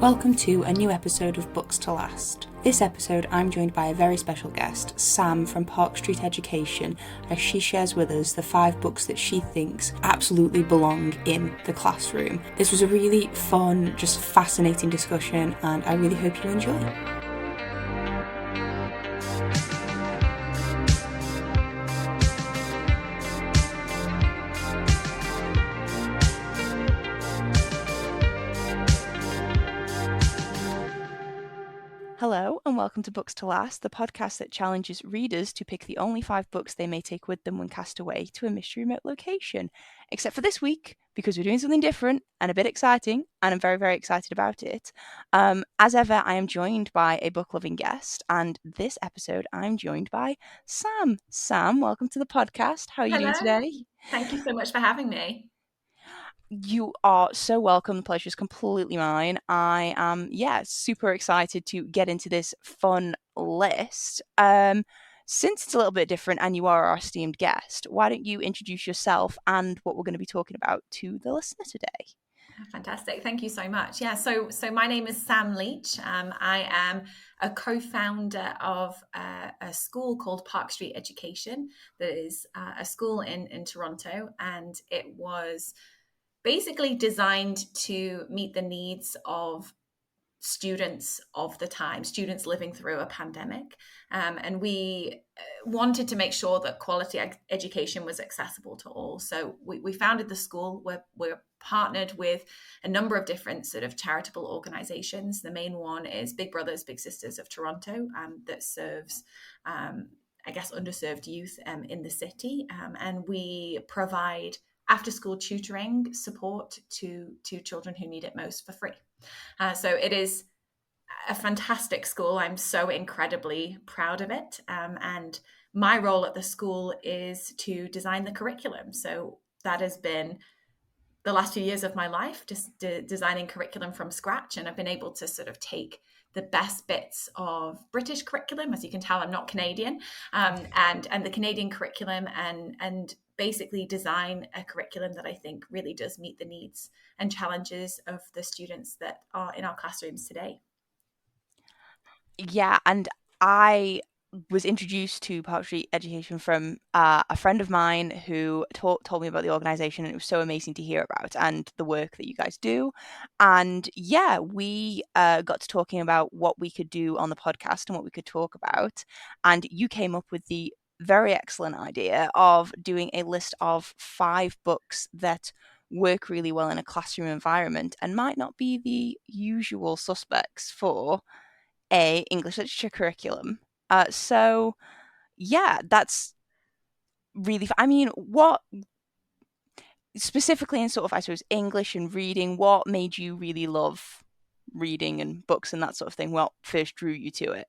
Welcome to a new episode of Books to Last. This episode I'm joined by a very special guest, Sam from Park Street Education, as she shares with us the 5 books that she thinks absolutely belong in the classroom. This was a really fun, just fascinating discussion, and I really hope you enjoy. Hello and welcome to Books to Last, the podcast that challenges readers to pick the only 5 books they may take with them when cast away to a mystery remote location. Except for this week, because we're doing something different and a bit exciting, and I'm very, very excited about it. As ever, I am joined by a book-loving guest, and this episode I'm joined by Sam. Sam, welcome to the podcast. How are you doing Hello. today? Thank you so much for having me. You are so welcome. The pleasure is completely mine. I am, super excited to get into this fun list. Since it's a little bit different and you are our esteemed guest, why don't you introduce yourself and what we're going to be talking about to the listener today? Fantastic. Thank you so much. Yeah, so my name is Sam Leach. I am a co-founder of a school called Park Street Education that is a school in Toronto, and it was basically designed to meet the needs of students of the time, students living through a pandemic. And we wanted to make sure that quality education was accessible to all. So we founded the school. We're partnered with a number of different sort of charitable organizations. The main one is Big Brothers Big Sisters of Toronto, that serves underserved youth in the city. And we provide after school tutoring support to children who need it most for free. So it is a fantastic school. I'm so incredibly proud of it. And my role at the school is to design the curriculum. So that has been the last few years of my life, just designing curriculum from scratch. And I've been able to sort of take the best bits of British curriculum. As you can tell, I'm not Canadian, and the Canadian curriculum and basically design a curriculum that I think really does meet the needs and challenges of the students that are in our classrooms today. Yeah, and I was introduced to Park Street Education from a friend of mine who told me about the organization, and it was so amazing to hear about and the work that you guys do. And yeah, we got to talking about what we could do on the podcast and what we could talk about. And you came up with the very excellent idea of doing a list of 5 books that work really well in a classroom environment and might not be the usual suspects for a English literature curriculum. So yeah, that's really. I mean, what specifically in sort of, I suppose, English and reading? What made you really love reading and books and that sort of thing? What first drew you to it?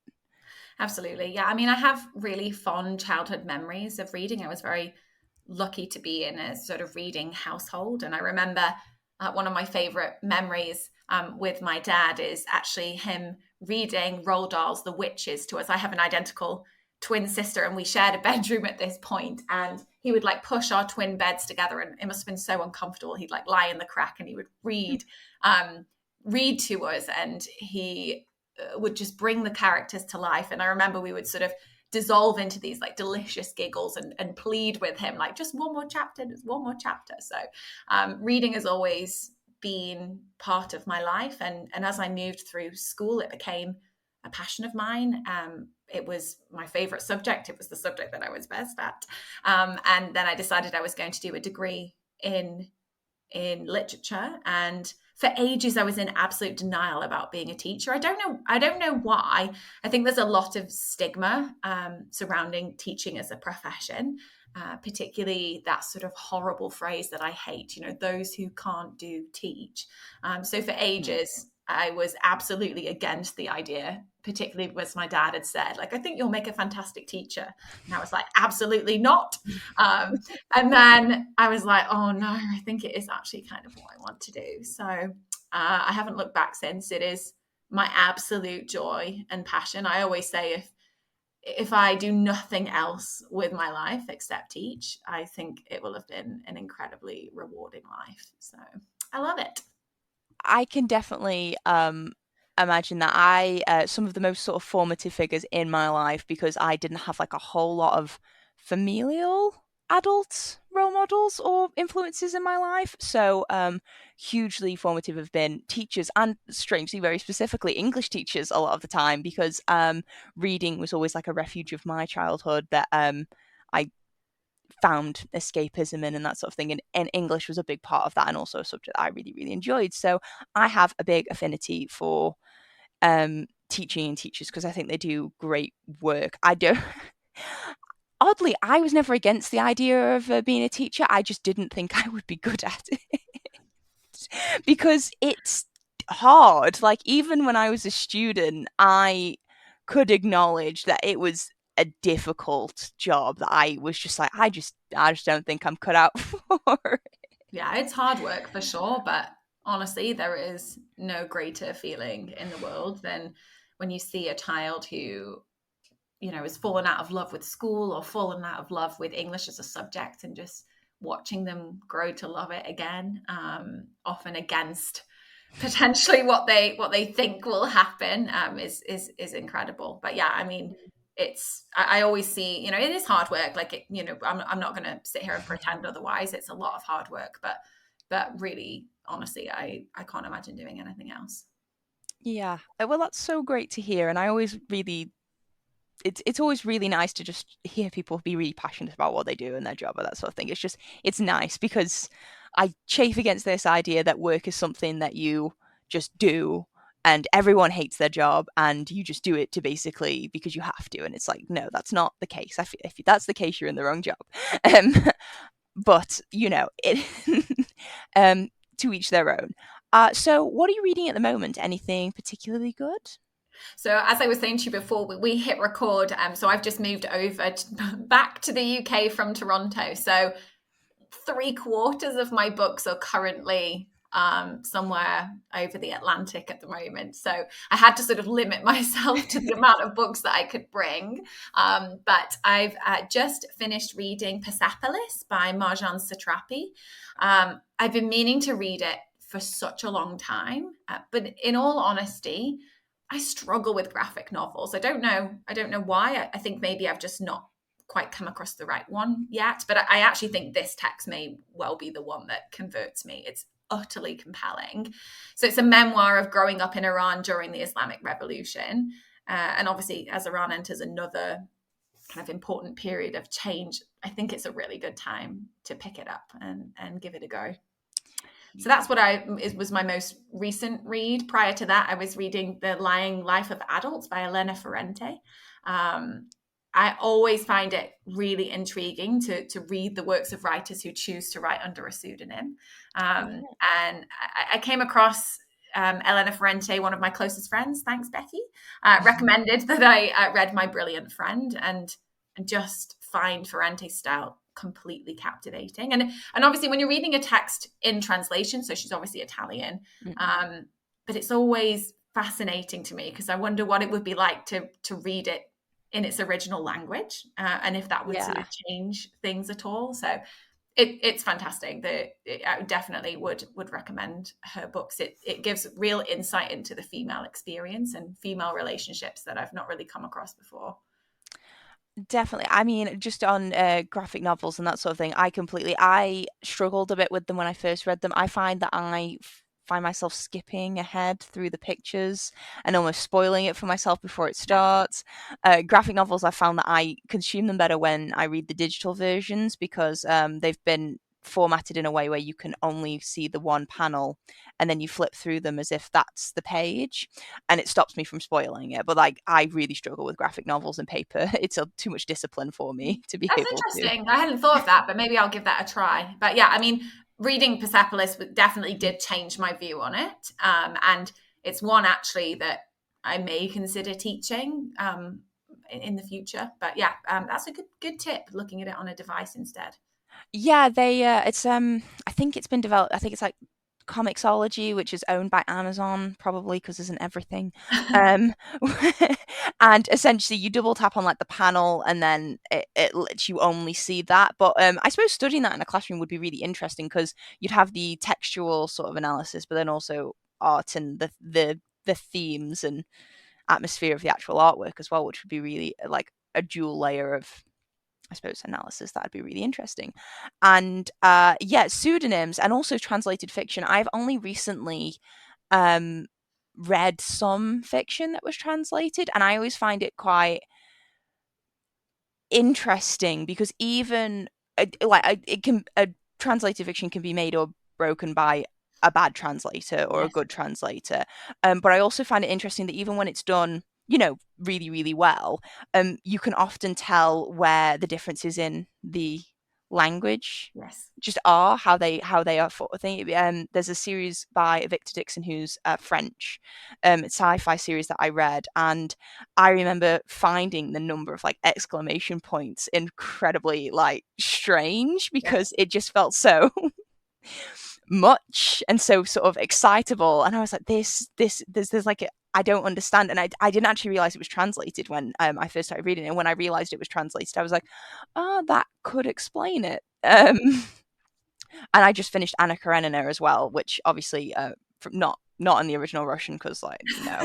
Absolutely. Yeah. I mean, I have really fond childhood memories of reading. I was very lucky to be in a sort of reading household. And I remember one of my favorite memories with my dad is actually him reading Roald Dahl's The Witches to us. I have an identical twin sister and we shared a bedroom at this point, and he would like push our twin beds together, and it must have been so uncomfortable. He'd like lie in the crack and he would read to us, and he would just bring the characters to life. And I remember we would sort of dissolve into these like delicious giggles and plead with him, like, just one more chapter, just one more chapter. So reading has always been part of my life. And as I moved through school, it became a passion of mine. It was my favorite subject. It was the subject that I was best at. And then I decided I was going to do a degree in literature, and for ages I was in absolute denial about being a teacher. I don't know why. I think there's a lot of stigma surrounding teaching as a profession, particularly that sort of horrible phrase that I hate, those who can't do teach. So for ages I was absolutely against the idea, particularly because my dad had said, like, I think you'll make a fantastic teacher. And I was like, absolutely not. And then I was like, oh no, I think it is actually kind of what I want to do. So I haven't looked back since. It is my absolute joy and passion. I always say if I do nothing else with my life except teach, I think it will have been an incredibly rewarding life. So I love it. I can definitely imagine that. I some of the most sort of formative figures in my life, because I didn't have like a whole lot of familial adult role models or influences in my life. So hugely formative have been teachers, and strangely, very specifically, English teachers a lot of the time, because reading was always like a refuge of my childhood that I found escapism in and that sort of thing. And English was a big part of that, and also a subject that I really, really enjoyed. So I have a big affinity for teaching and teachers, because I think they do great work. I don't. Oddly, I was never against the idea of being a teacher. I just didn't think I would be good at it because it's hard. Like, even when I was a student, I could acknowledge that it was a difficult job that I was just like, I just don't think I'm cut out for. Yeah, it's hard work for sure, but honestly, there is no greater feeling in the world than when you see a child who, has fallen out of love with school or fallen out of love with English as a subject, and just watching them grow to love it again, often against potentially what they think will happen, is incredible. But yeah, I mean, I always see, it is hard work. Like I'm not going to sit here and pretend otherwise. It's a lot of hard work, but really, honestly, I can't imagine doing anything else. Yeah. Well, that's so great to hear. And I always really it's always really nice to just hear people be really passionate about what they do and their job and that sort of thing. It's nice, because I chafe against this idea that work is something that you just do and everyone hates their job and you just do it to basically because you have to. And it's like, no, that's not the case. If that's the case, you're in the wrong job. Um, but it um, to each their own. So what are you reading at the moment? Anything particularly good? So as I was saying to you before, we hit record. So I've just moved back to the UK from Toronto. So three-quarters of my books are currently somewhere over the Atlantic at the moment. So I had to sort of limit myself to the amount of books that I could bring. But I've just finished reading Persepolis by Marjane Satrapi. I've been meaning to read it for such a long time, but in all honesty, I struggle with graphic novels. I don't know why. I think maybe I've just not quite come across the right one yet, but I actually think this text may well be the one that converts me. It's utterly compelling. So it's a memoir of growing up in Iran during the Islamic Revolution. And obviously, as Iran enters another kind of important period of change, I think it's a really good time to pick it up and give it a go. So that's what was my most recent read. Prior to that, I was reading The Lying Life of Adults by Elena Ferrante. I always find it really intriguing to read the works of writers who choose to write under a pseudonym. And I came across Elena Ferrante, one of my closest friends, thanks Becky, recommended that I read My Brilliant Friend, and just find Ferrante's style completely captivating. And obviously when you're reading a text in translation, so she's obviously Italian, but it's always fascinating to me because I wonder what it would be like to read it in its original language, and if that would sort of change things at all. So it's fantastic. I definitely would recommend her books. It gives real insight into the female experience and female relationships that I've not really come across before. Definitely. I mean, just on graphic novels and that sort of thing, I struggled a bit with them when I first read them. I find that find myself skipping ahead through the pictures and almost spoiling it for myself before it starts. Graphic novels, I found that I consume them better when I read the digital versions, because they've been formatted in a way where you can only see the one panel and then you flip through them as if that's the page, and it stops me from spoiling it. But like, I really struggle with graphic novels and paper. It's too much discipline for me to be That's able to. interesting. I hadn't thought of that, but maybe I'll give that a try. But yeah, I mean, reading Persepolis definitely did change my view on it. And it's one actually that I may consider teaching in the future. But yeah, that's a good tip, looking at it on a device instead. Yeah, they it's I think it's been developed. I think it's like Comixology, which is owned by Amazon, probably because isn't everything. Um, and essentially, you double tap on like the panel, and then it lets you only see that. But I suppose studying that in a classroom would be really interesting, because you'd have the textual sort of analysis, but then also art and the the themes and atmosphere of the actual artwork as well, which would be really like a dual layer of, I suppose, analysis. That'd be really interesting. And yeah, pseudonyms and also translated fiction. I've only recently um, read some fiction that was translated, and I always find it quite interesting because even it can a translated fiction can be made or broken by a bad translator or a Yes. good translator. But I also find it interesting that even when it's done, really, really well, you can often tell where the differences in the language Yes. just are how they are for thing. There's a series by Victor Dixon who's French, sci-fi series that I read, and I remember finding the number of like exclamation points incredibly like strange Yes. because it just felt so much and so sort of excitable, and I was like, there's like I don't understand, and I didn't actually realize it was translated when I first started reading it. And when I realized it was translated, I was like, oh, that could explain it. And I just finished Anna Karenina as well, which obviously not in the original Russian because like no,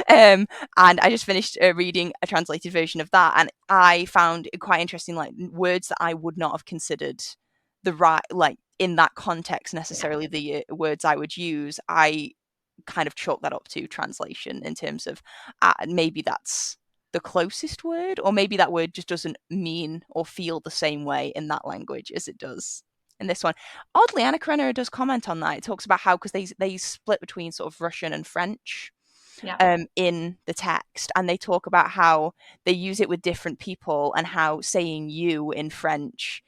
um, and I just finished reading a translated version of that, and I found it quite interesting, like words that I would not have considered the right like in that context Yeah. necessarily the words I would use. I kind of chalk that up to translation in terms of maybe that's the closest word, or maybe that word just doesn't mean or feel the same way in that language as it does in this one. Oddly, Anna Karenina does comment on that. It talks about how, because they split between sort of Russian and French Yeah. in the text, and they talk about how they use it with different people and how saying you in French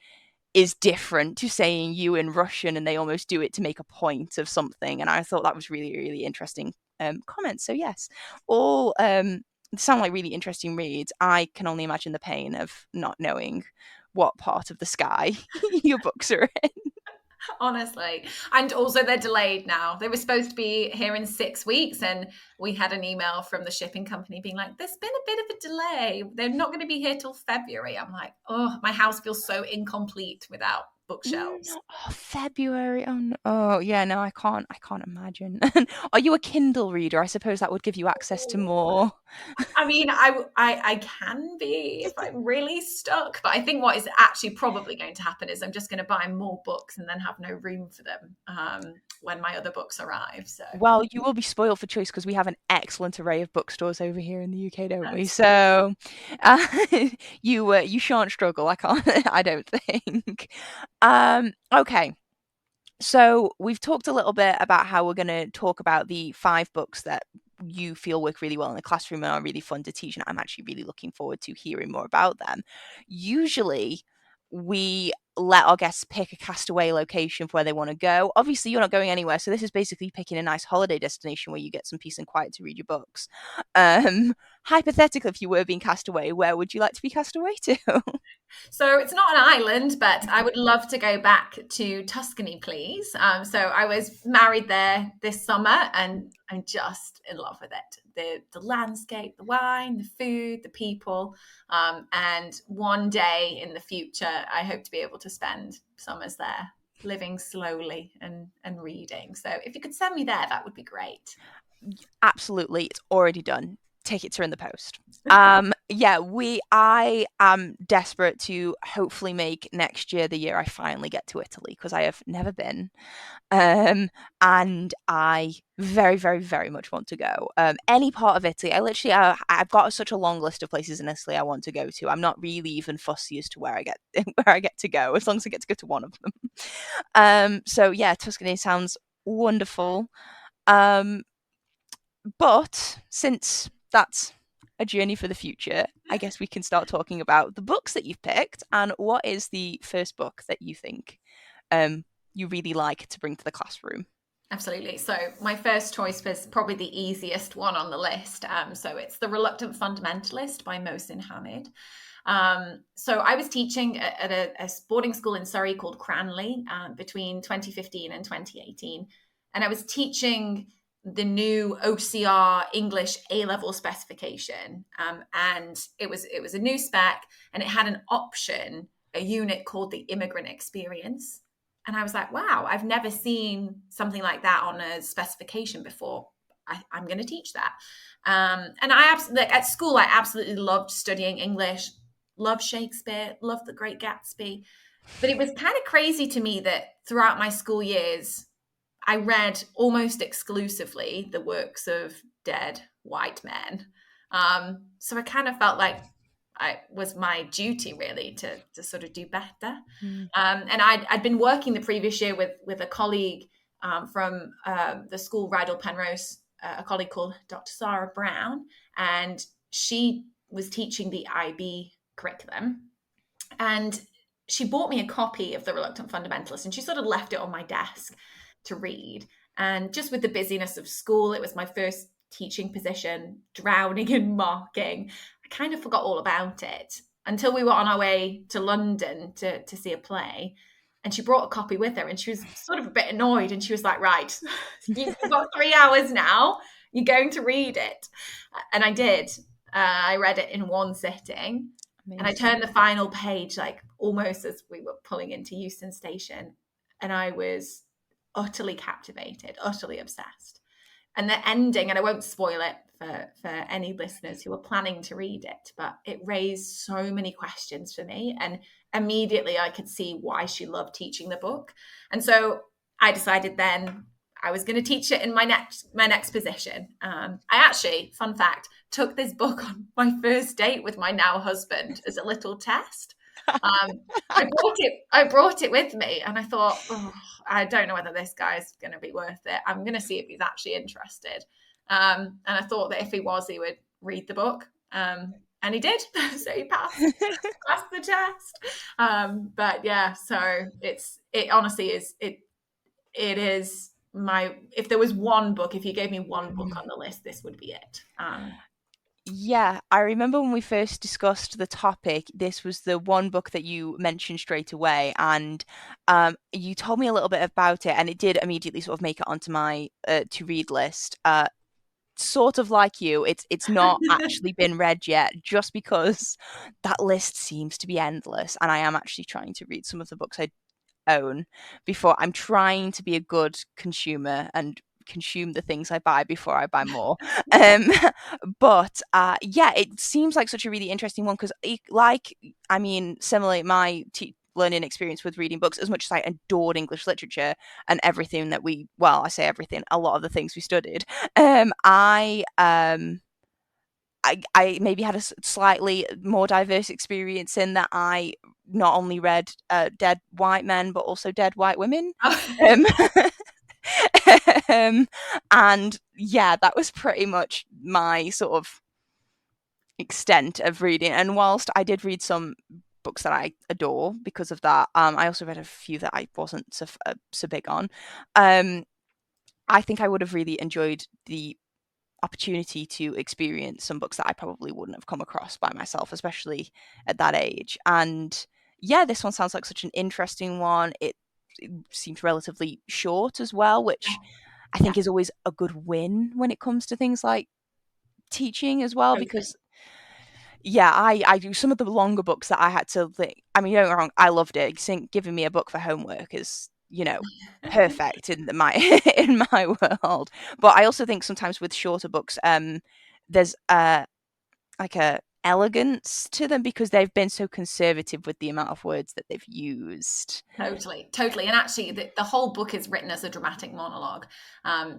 is different to saying you in Russian, and they almost do it to make a point of something. And I thought that was really, really interesting comments. So yes, all sound like really interesting reads. I can only imagine the pain of not knowing what part of the sky your books are in. Honestly. And also they're delayed now. They were supposed to be here in 6 weeks, and we had an email from the shipping company being like, there's been a bit of a delay. They're not going to be here till February. I'm like, oh, my house feels so incomplete without bookshelves. Oh, February. Oh, no. Oh, yeah. No, I can't imagine. Are you a Kindle reader? I suppose that would give you access to more. I mean, I can be if I'm really stuck, but I think what is actually probably going to happen is I'm just going to buy more books and then have no room for them when my other books arrive. So Well, you will be spoiled for choice because we have an excellent array of bookstores over here in the UK, don't we? that's So uh, you shan't struggle. I can't. I don't think. Okay. So we've talked a little bit about how we're going to talk about the 5 books that you feel work really well in the classroom and are really fun to teach, and I'm actually really looking forward to hearing more about them. Usually, we let our guests pick a castaway location for where they want to go. Obviously, you're not going anywhere, so this is basically picking a nice holiday destination where you get some peace and quiet to read your books. Hypothetically, if you were being cast away, where would you like to be cast away to? So it's not an island, but I would love to go back to Tuscany, please. So I was married there this summer, and I'm just in love with it. The landscape, the wine, the food, the people, and one day in the future, I hope to be able to spend summers there, living slowly and reading. So if you could send me there, that would be great. Absolutely, it's already done. Tickets are in the post. Yeah, I am desperate to hopefully make next year the year I finally get to Italy, because I have never been. And I very, very, very much want to go. Any part of Italy. I've got such a long list of places in Italy I want to go to. I'm not really even fussy as to where I get where I get to go, as long as I get to go to one of them. So yeah, Tuscany sounds wonderful. Um, but since that's a journey for the future, I guess we can start talking about the books that you've picked. And what is the first book that you think you really like to bring to the classroom? Absolutely. So my first choice was probably the easiest one on the list. So it's The Reluctant Fundamentalist by Mohsin Hamid. So I was teaching at a boarding school in Surrey called Cranley between 2015 and 2018. And I was teaching the new OCR English A-level specification. And it was a new spec, and it had an option, a unit called the Immigrant Experience. And I was like, wow, I've never seen something like that on a specification before. I'm going to teach that. And like at school, I absolutely loved studying English, loved Shakespeare, loved The Great Gatsby. But it was kind of crazy to me that throughout my school years, I read almost exclusively the works of dead white men. So I kind of felt like it was my duty really to sort of do better. Mm. And I'd been working the previous year with a colleague from the school Rydal Penrose, a colleague called Dr. Sarah Brown, and she was teaching the IB curriculum. And she bought me a copy of The Reluctant Fundamentalist, and she sort of left it on my desk to read. And just with the busyness of school, it was my first teaching position, drowning in marking. I kind of forgot all about it until we were on our way to London to see a play. And she brought a copy with her, and she was sort of a bit annoyed. And she was like, right, you've got 3 hours now. You're going to read it. And I did. I read it in one sitting. And I Amazing. turned the final page, like almost as we were pulling into Euston Station. And I was utterly captivated, utterly obsessed. And the ending, and I won't spoil it for any listeners who are planning to read it, but it raised so many questions for me. And immediately I could see why she loved teaching the book. And so I decided then I was going to teach it in my next position. I actually, fun fact, took this book on my first date with my now husband as a little test. I brought it with me, and I thought, oh, I don't know whether this guy's going to be worth it. I'm going to see if he's actually interested. And I thought that if he was, he would read the book. And he did. So he passed the test. But yeah, so it honestly is it is my, if there was one book, if you gave me one book on the list, this would be it. Yeah, I remember when we first discussed the topic, this was the one book that you mentioned straight away, and you told me a little bit about it, and it did immediately sort of make it onto my to read list. Sort of like you, it's not actually been read yet, just because that list seems to be endless, and I am actually trying to read some of the books I own before. I'm trying to be a good consumer and consume the things I buy before I buy more. Um, but yeah, it seems like such a really interesting one because, like, I mean, similarly, my learning experience with reading books, as much as I adored English literature and everything that well, I say everything, a lot of the things we studied, I maybe had a slightly more diverse experience in that I not only read dead white men but also dead white women. Um, and yeah, that was pretty much my sort of extent of reading. And whilst I did read some books that I adore because of that, I also read a few that I wasn't so big on. I think I would have really enjoyed the opportunity to experience some books that I probably wouldn't have come across by myself, especially at that age. And yeah, this one sounds like such an interesting one. It seems relatively short as well, which I Yeah, think is always a good win when it comes to things like teaching as well, totally. because yeah, I do some of the longer books that I had to think. I mean, don't get me wrong, I loved it. Think giving me a book for homework is, perfect in my in my world. But I also think sometimes with shorter books, there's like a elegance to them because they've been so conservative with the amount of words that they've used. Totally, totally. And actually, the whole book is written as a dramatic monologue.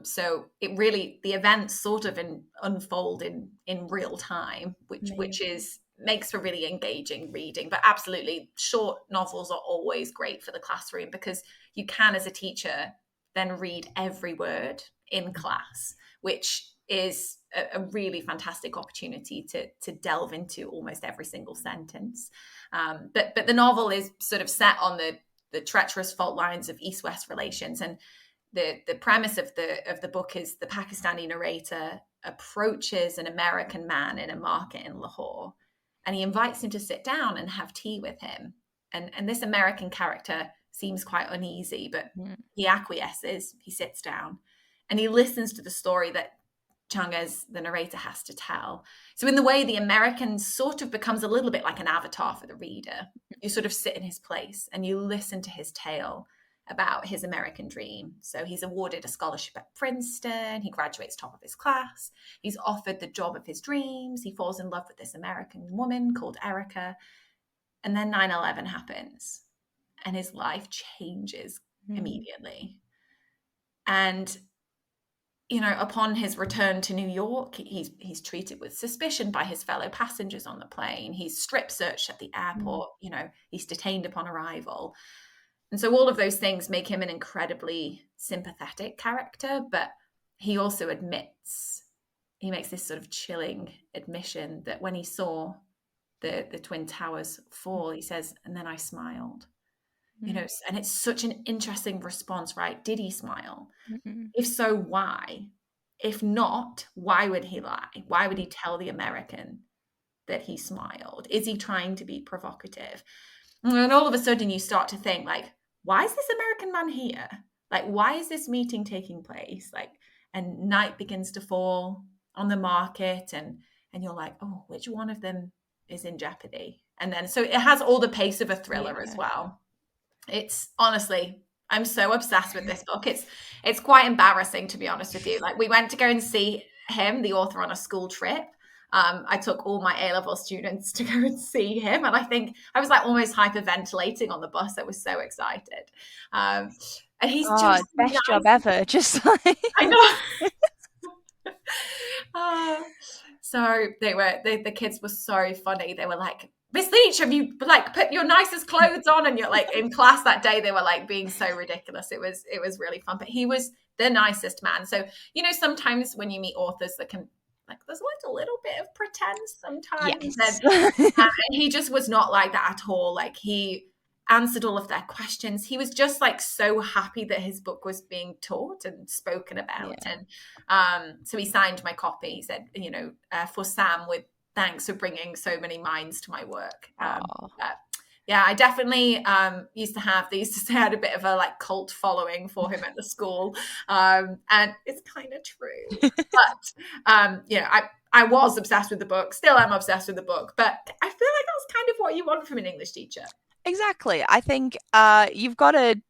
So it really, the events sort of unfold in real time, which Amazing. is makes for really engaging reading. But absolutely, short novels are always great for the classroom because you can, as a teacher, then read every word in class, which is a really fantastic opportunity to delve into almost every single sentence. But the novel is sort of set on the treacherous fault lines of East-West relations, and the premise of the book is the Pakistani narrator approaches an American man in a market in Lahore, and he invites him to sit down and have tea with him. And this American character seems quite uneasy, but Mm. he acquiesces. He sits down, and he listens to the story that Changa's, the narrator, has to tell. So in the way, the American sort of becomes a little bit like an avatar for the reader. You sort of sit in his place and you listen to his tale, about his American dream. So he's awarded a scholarship at Princeton. He graduates top of his class. He's offered the job of his dreams. He falls in love with this American woman called Erica. And then 9/11 happens and his life changes Mm. immediately. And upon his return to New York, he's treated with suspicion by his fellow passengers on the plane. He's strip searched at the Mm. airport. He's detained upon arrival. And so all of those things make him an incredibly sympathetic character, but he also he makes this sort of chilling admission that when he saw the Twin Towers fall, he says, and then I smiled. Mm. And it's such an interesting response, right? Did he smile? Mm. If so, why? If not, why would he lie? Why would he tell the American that he smiled? Is he trying to be provocative? And all of a sudden you start to think, like, why is this American man here? Like, why is this meeting taking place? Like, and night begins to fall on the market, and you're like, oh, which one of them is in jeopardy? And then so it has all the pace of a thriller as Yeah. well. It's honestly, I'm so obsessed with this book. It's quite embarrassing, to be honest with you. Like, we went to go and see him, the author, on a school trip. I took all my A-level students to go and see him, and I think I was like almost hyperventilating on the bus. I was so excited. And he's Oh, just best job nice. ever. Just like I know. So the kids were so funny. They were like, Miss Leach, have you like put your nicest clothes on? And you're like, in class that day, they were like being so ridiculous. It was really fun. But he was the nicest man. So, sometimes when you meet authors that can, like, there's like a little bit of pretense sometimes. yes. And he just was not like that at all. Like, he answered all of their questions. He was just like so happy that his book was being taught and spoken about. Yeah. And so he signed my copy. He said, for Sam, with thanks for bringing so many minds to my work. Oh. But yeah, I definitely used to have, they used to say I had a bit of a like cult following for him at the school. And it's kind of true. But, I was obsessed with the book. Still am obsessed with the book. But I feel like that's kind of what you want from an English teacher. Exactly. I think you've got to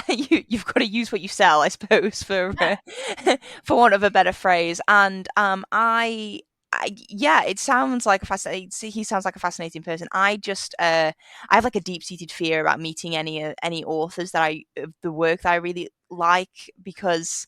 you've got to use what you sell, I suppose, for Yeah. for want of a better phrase. And yeah, it sounds like a fascinating. He sounds like a fascinating person. I have like a deep seated fear about meeting any authors that of the work that I really like, because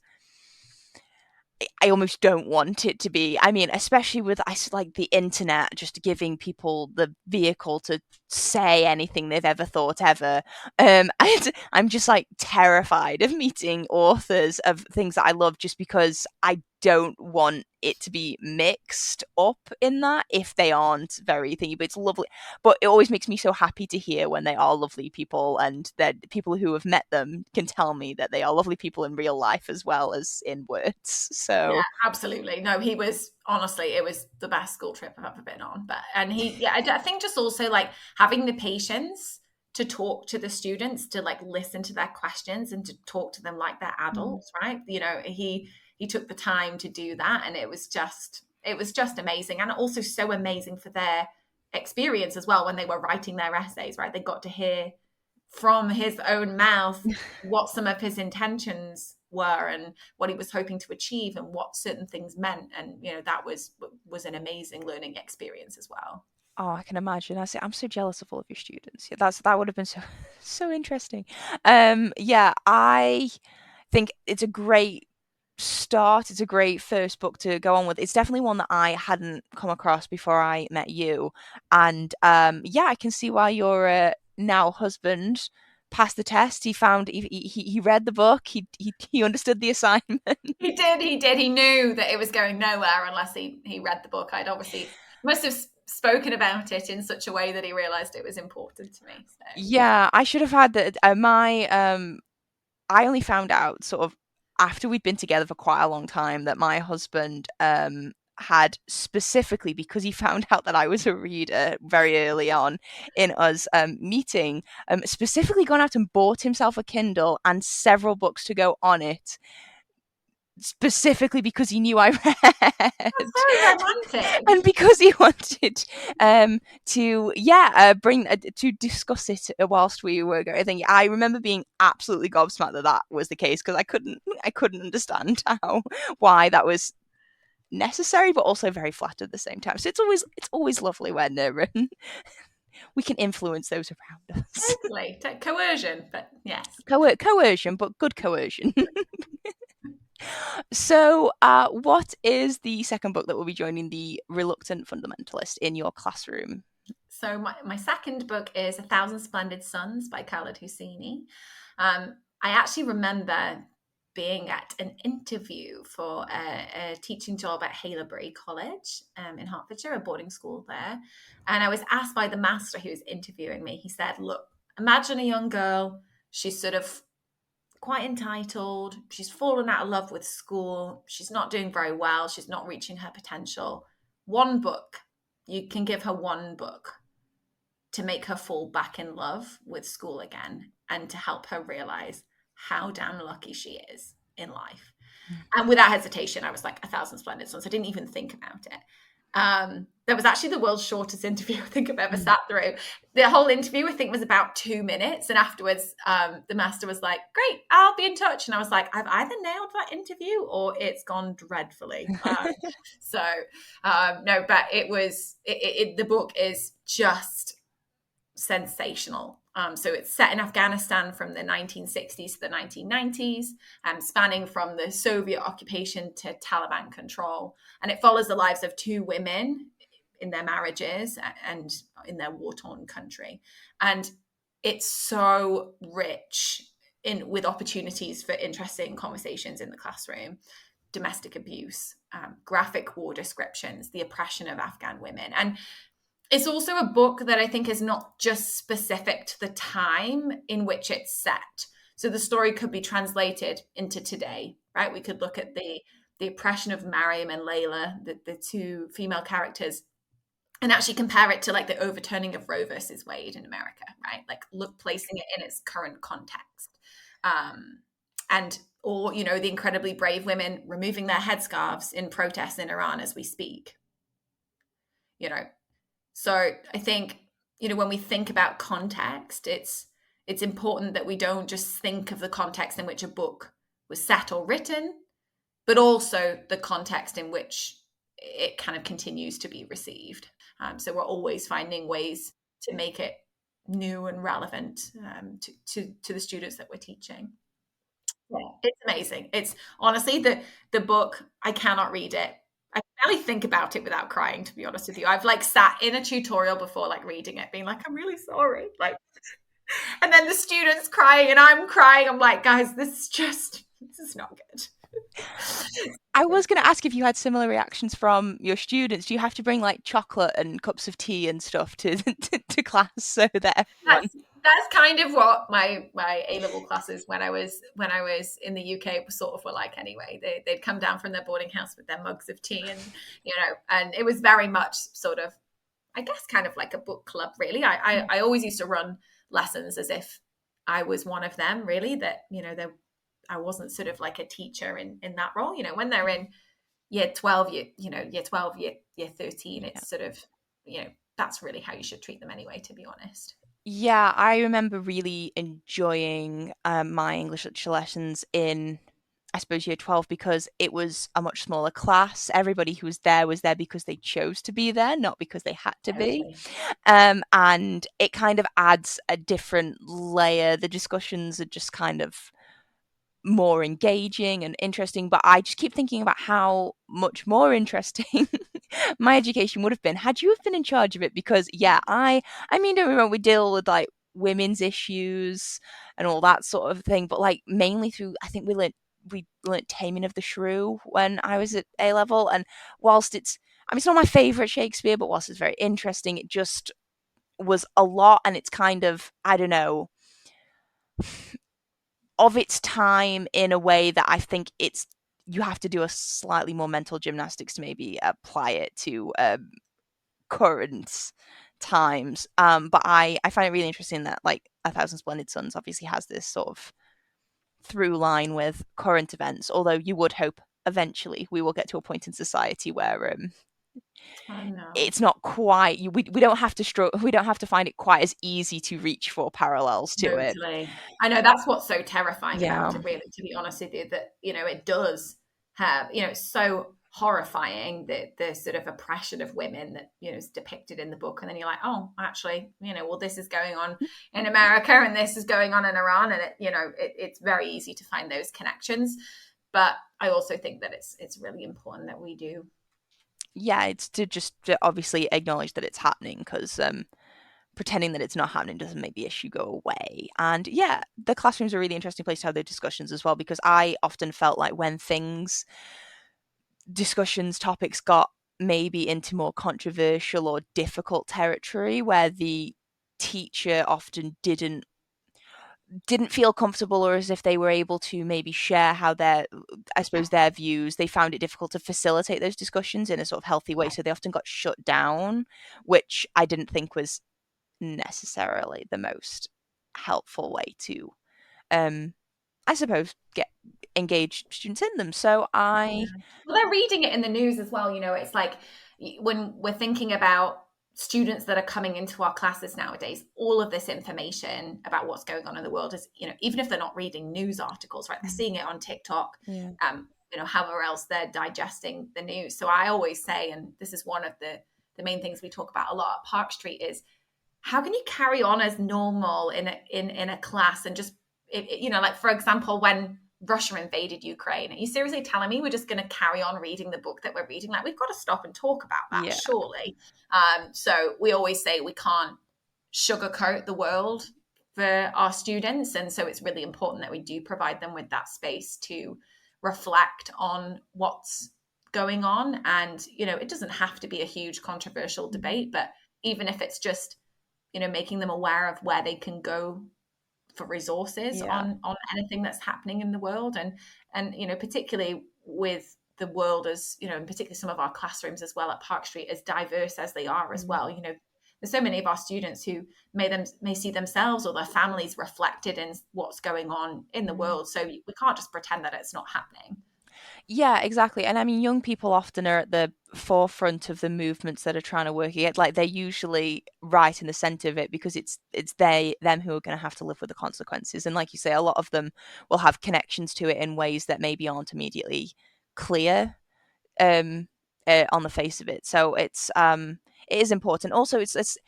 I almost don't want it to be. I mean, especially with like the internet just giving people the vehicle to say anything they've ever thought ever. I'm just like terrified of meeting authors of things that I love, just because I don't want it to be mixed up in that if they aren't very thingy. But it's lovely. But it always makes me so happy to hear when they are lovely people, and that people who have met them can tell me that they are lovely people in real life as well as in words. Yeah, So absolutely. No, he was, honestly, it was the best school trip I've ever been on. I think just also like having the patience to talk to the students, to like listen to their questions and to talk to them like they're mm, adults, right? He took the time to do that, and it was just amazing, and also so amazing for their experience as well when they were writing their essays, right? They got to hear from his own mouth what some of his intentions were and what he was hoping to achieve and what certain things meant. And that was an amazing learning experience as well. oh, I can imagine. I'm so jealous of all of your students. Yeah, that would have been so so interesting. Yeah, I think it's a great start. It's a great first book to go on with. It's definitely one that I hadn't come across before I met you, and yeah, I can see why your now husband passed the test. He read the book. He understood the assignment. He did. He knew that it was going nowhere unless he read the book. I'd obviously must have spoken about it in such a way that he realized it was important to me. So Yeah, I should have had that. I only found out sort of after we'd been together for quite a long time that my husband had, specifically because he found out that I was a reader very early on in us meeting, specifically gone out and bought himself a Kindle and several books to go on it, specifically because he knew I read, That's very romantic. and because he wanted to, bring to discuss it whilst we were going. I think I remember being absolutely gobsmacked that that was the case, because I couldn't understand how why that was necessary, but also very flat at the same time. So it's always lovely when we can influence those around us. Totally. Coercion, but yes. Coercion, but good coercion. So, what is the second book that will be joining the Reluctant Fundamentalist in your classroom? So my second book is A Thousand Splendid Suns by Khaled Hosseini. I actually remember being at an interview for a teaching job at Haileybury College in Hertfordshire, a boarding school there. And I was asked by the master who was interviewing me, he said, look, imagine a young girl, she's sort of quite entitled, she's fallen out of love with school, she's not doing very well, she's not reaching her potential. One book, you can give her one book to make her fall back in love with school again and to help her realize how damn lucky she is in life. And without hesitation, I was like, A Thousand Splendid Suns. I didn't even think about it. That was actually the world's shortest interview I think I've ever sat through. The whole interview, I think, was about 2 minutes. And afterwards, the master was like, great, I'll be in touch. And I was like, I've either nailed that interview or it's gone dreadfully. No, but the book is just sensational. So it's set in Afghanistan from the 1960s to the 1990s, spanning from the Soviet occupation to Taliban control. And it follows the lives of two women in their marriages and in their war-torn country. And it's so rich with opportunities for interesting conversations in the classroom, domestic abuse, graphic war descriptions, the oppression of Afghan women. And it's also a book that I think is not just specific to the time in which it's set. So the story could be translated into today, right? We could look at the oppression of Mariam and Layla, the two female characters, and actually compare it to like the overturning of Roe versus Wade in America, right? Like placing it in its current context. Or the incredibly brave women removing their headscarves in protests in Iran as we speak. So I think, when we think about context, it's important that we don't just think of the context in which a book was set or written, but also the context in which it kind of continues to be received. So we're always finding ways to make it new and relevant to the students that we're teaching. Yeah, it's amazing. It's honestly the book, I cannot read it. I can barely think about it without crying, to be honest with you. I've like sat in a tutorial before, like reading it, being like, I'm really sorry. Like, and then the students crying and I'm crying. I'm like, guys, this is not good. I was going to ask if you had similar reactions from your students. Do you have to bring like chocolate and cups of tea and stuff to class so that everyone? That's kind of what my A-level classes when I was in the UK were like anyway. They'd come down from their boarding house with their mugs of tea, and it was very much sort of, I guess, kind of like a book club, really. I always used to run lessons as if I was one of them, really, that I wasn't sort of like a teacher in that role. When they're in year 12, year 12, year 13, it's sort of, that's really how you should treat them anyway, to be honest. Yeah, I remember really enjoying my English literature lessons in, I suppose, year 12, because it was a much smaller class. Everybody who was there because they chose to be there, not because they had to be. And it kind of adds a different layer. The discussions are just kind of more engaging and interesting, but I just keep thinking about how much more interesting my education would have been had you have been in charge of it, because I mean, don't remember, we deal with like women's issues and all that sort of thing, but like mainly through, I think we learnt Taming of the Shrew when I was at A level, and whilst it's not my favorite Shakespeare, but whilst it's very interesting, it just was a lot, and it's kind of, I don't know, of its time in a way that I think you have to do a slightly more mental gymnastics to maybe apply it to current times. But I find it really interesting that like A Thousand Splendid Suns obviously has this sort of through line with current events, although you would hope eventually we will get to a point in society where I know. it's not quite we don't have to we don't have to find it quite as easy to reach for parallels to it. Totally. I know that's what's so terrifying Yeah. about it, really, to be honest with you, that, it does have, it's so horrifying, the sort of oppression of women that, is depicted in the book. And then you're like, oh, actually, well, this is going on in America and this is going on in Iran. And it's very easy to find those connections. But I also think that it's really important that we do. Yeah, it's to just to obviously acknowledge that it's happening, because pretending that it's not happening doesn't make the issue go away. And yeah, the classroom's a really interesting place to have those discussions as well, because I often felt like when topics got maybe into more controversial or difficult territory, where the teacher often didn't feel comfortable, or as if they were able to maybe share how I suppose, their views, they found it difficult to facilitate those discussions in a sort of healthy way, so they often got shut down, which I didn't think was necessarily the most helpful way to, um I suppose, get engaged students in them. So Yeah. I Well, they're reading it in the news as well. It's like, when we're thinking about students that are coming into our classes nowadays, all of this information about what's going on in the world is, even if they're not reading news articles, right? They're seeing it on TikTok, yeah. however else they're digesting the news. So I always say, and this is one of the main things we talk about a lot at Park Street, is how can you carry on as normal in a class and just, like, for example, when Russia invaded Ukraine, are you seriously telling me we're just going to carry on reading the book that we're reading? Like, we've got to stop and talk about that, Yeah. surely. So we always say we can't sugarcoat the world for our students, and so it's really important that we do provide them with that space to reflect on what's going on. And it doesn't have to be a huge controversial debate, but even if it's just making them aware of where they can go for resources Yeah. on anything that's happening in the world. And particularly with the world, as and particularly some of our classrooms as well at Park Street, as diverse as they are as Mm. well, there's so many of our students who may see themselves or their families reflected in what's going on in the Mm. world, so we can't just pretend that it's not happening. Yeah, exactly. And I mean, young people often are at the forefront of the movements that are trying to work against. Like, they're usually right in the center of it, because it's them who are going to have to live with the consequences. And like you say, a lot of them will have connections to it in ways that maybe aren't immediately clear, um, on the face of it. So it is important. Also, it's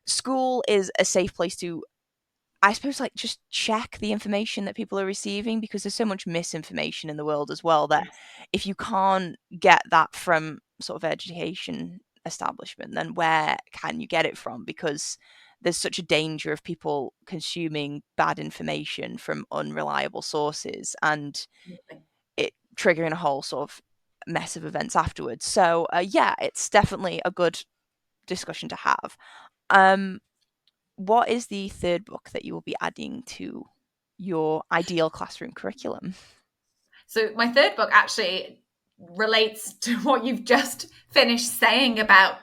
school is a safe place to, I suppose, like, just check the information that people are receiving, because there's so much misinformation in the world as well, that Yes. if you can't get that from sort of education establishment, then where can you get it from? Because there's such a danger of people consuming bad information from unreliable sources, and it triggering a whole sort of mess of events afterwards. So yeah, it's definitely a good discussion to have. Um, what is the third book that you will be adding to your ideal classroom curriculum? So my third book actually relates to what you've just finished saying about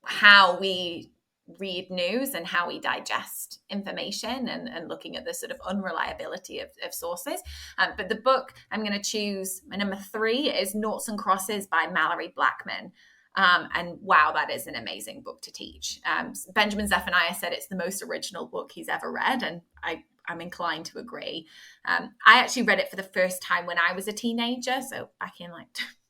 how we read news and how we digest information, and looking at the sort of unreliability of sources. But the book I'm going to choose, my number 3, is Noughts and Crosses by Mallory Blackman. And wow, that is an amazing book to teach. Benjamin Zephaniah said it's the most original book he's ever read, and I'm inclined to agree. I actually read it for the first time when I was a teenager, so back in like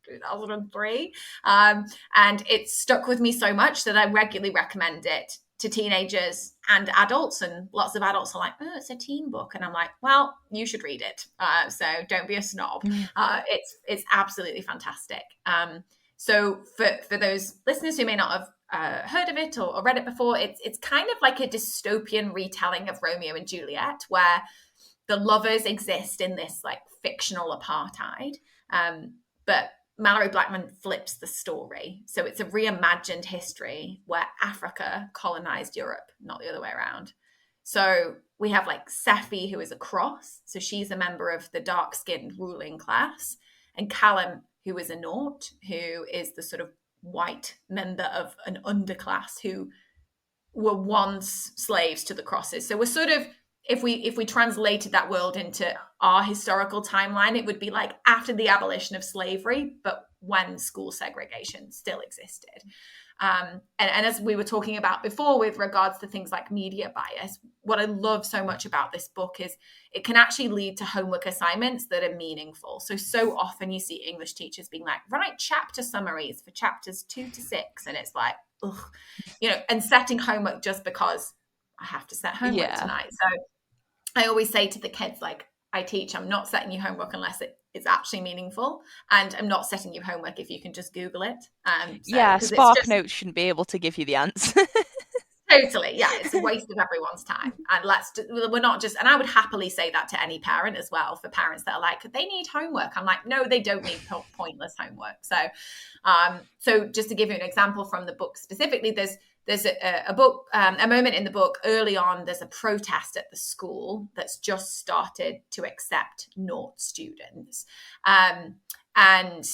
2003. And it stuck with me so much that I regularly recommend it to teenagers and adults. And lots of adults are like, oh, it's a teen book. And I'm like, well, you should read it. So don't be a snob. Yeah. It's absolutely fantastic. So for those listeners who may not have heard of it or read it before, it's kind of like a dystopian retelling of Romeo and Juliet, where the lovers exist in this like fictional apartheid. But Mallory Blackman flips the story. So it's a reimagined history where Africa colonized Europe, not the other way around. So we have like Sephi, who is a cross. So she's a member of the dark skinned ruling class. And Callum, who is a naught, who is the sort of white member of an underclass who were once slaves to the crosses. So we're sort of if we translated that world into our historical timeline, it would be like after the abolition of slavery, but when school segregation still existed. And as we were talking about before with regards to things like media bias, what I love so much about this book is it can actually lead to homework assignments that are meaningful. So often you see English teachers being like, write chapter summaries for chapters 2 to 6. And it's like, ugh, and setting homework just because I have to set homework Yeah. tonight. So I always say to the kids, like, I teach, I'm not setting you homework unless it's actually meaningful. And I'm not setting you homework if you can just Google it. Yeah, Because it's Spark just Notes shouldn't be able to give you the answer. totally, yeah, it's a waste of everyone's time. And we're not just, and I would happily say that to any parent as well, for parents that are like, they need homework. I'm like, no, they don't need pointless homework. So just to give you an example from the book specifically, there's a book, a moment in the book early on. There's a protest at the school that's just started to accept naught students, and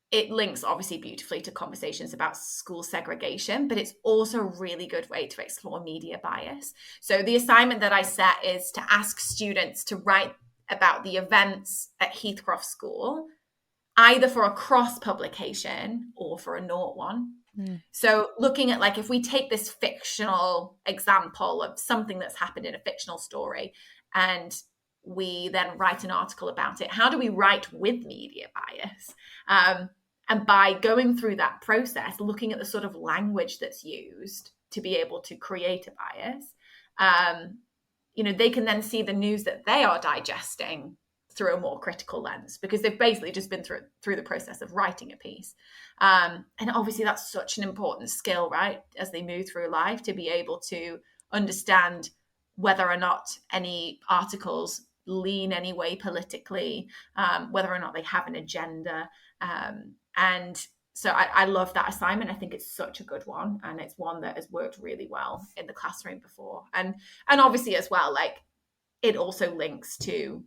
it links obviously beautifully to conversations about school segregation, but it's also a really good way to explore media bias. So the assignment that I set is to ask students to write about the events at Heathcroft School, either for a cross publication or for a naught one. Mm. So looking at, like, if we take this fictional example of something that's happened in a fictional story and we then write an article about it, how do we write with media bias? And by going through that process, looking at the sort of language that's used to be able to create a bias, they can then see the news that they are digesting through a more critical lens, because they've basically just been through the process of writing a piece. And obviously that's such an important skill, right? As they move through life, to be able to understand whether or not any articles lean any way politically, whether or not they have an agenda. And so I love that assignment. I think it's such a good one. And it's one that has worked really well in the classroom before. And obviously as well, like, it also links to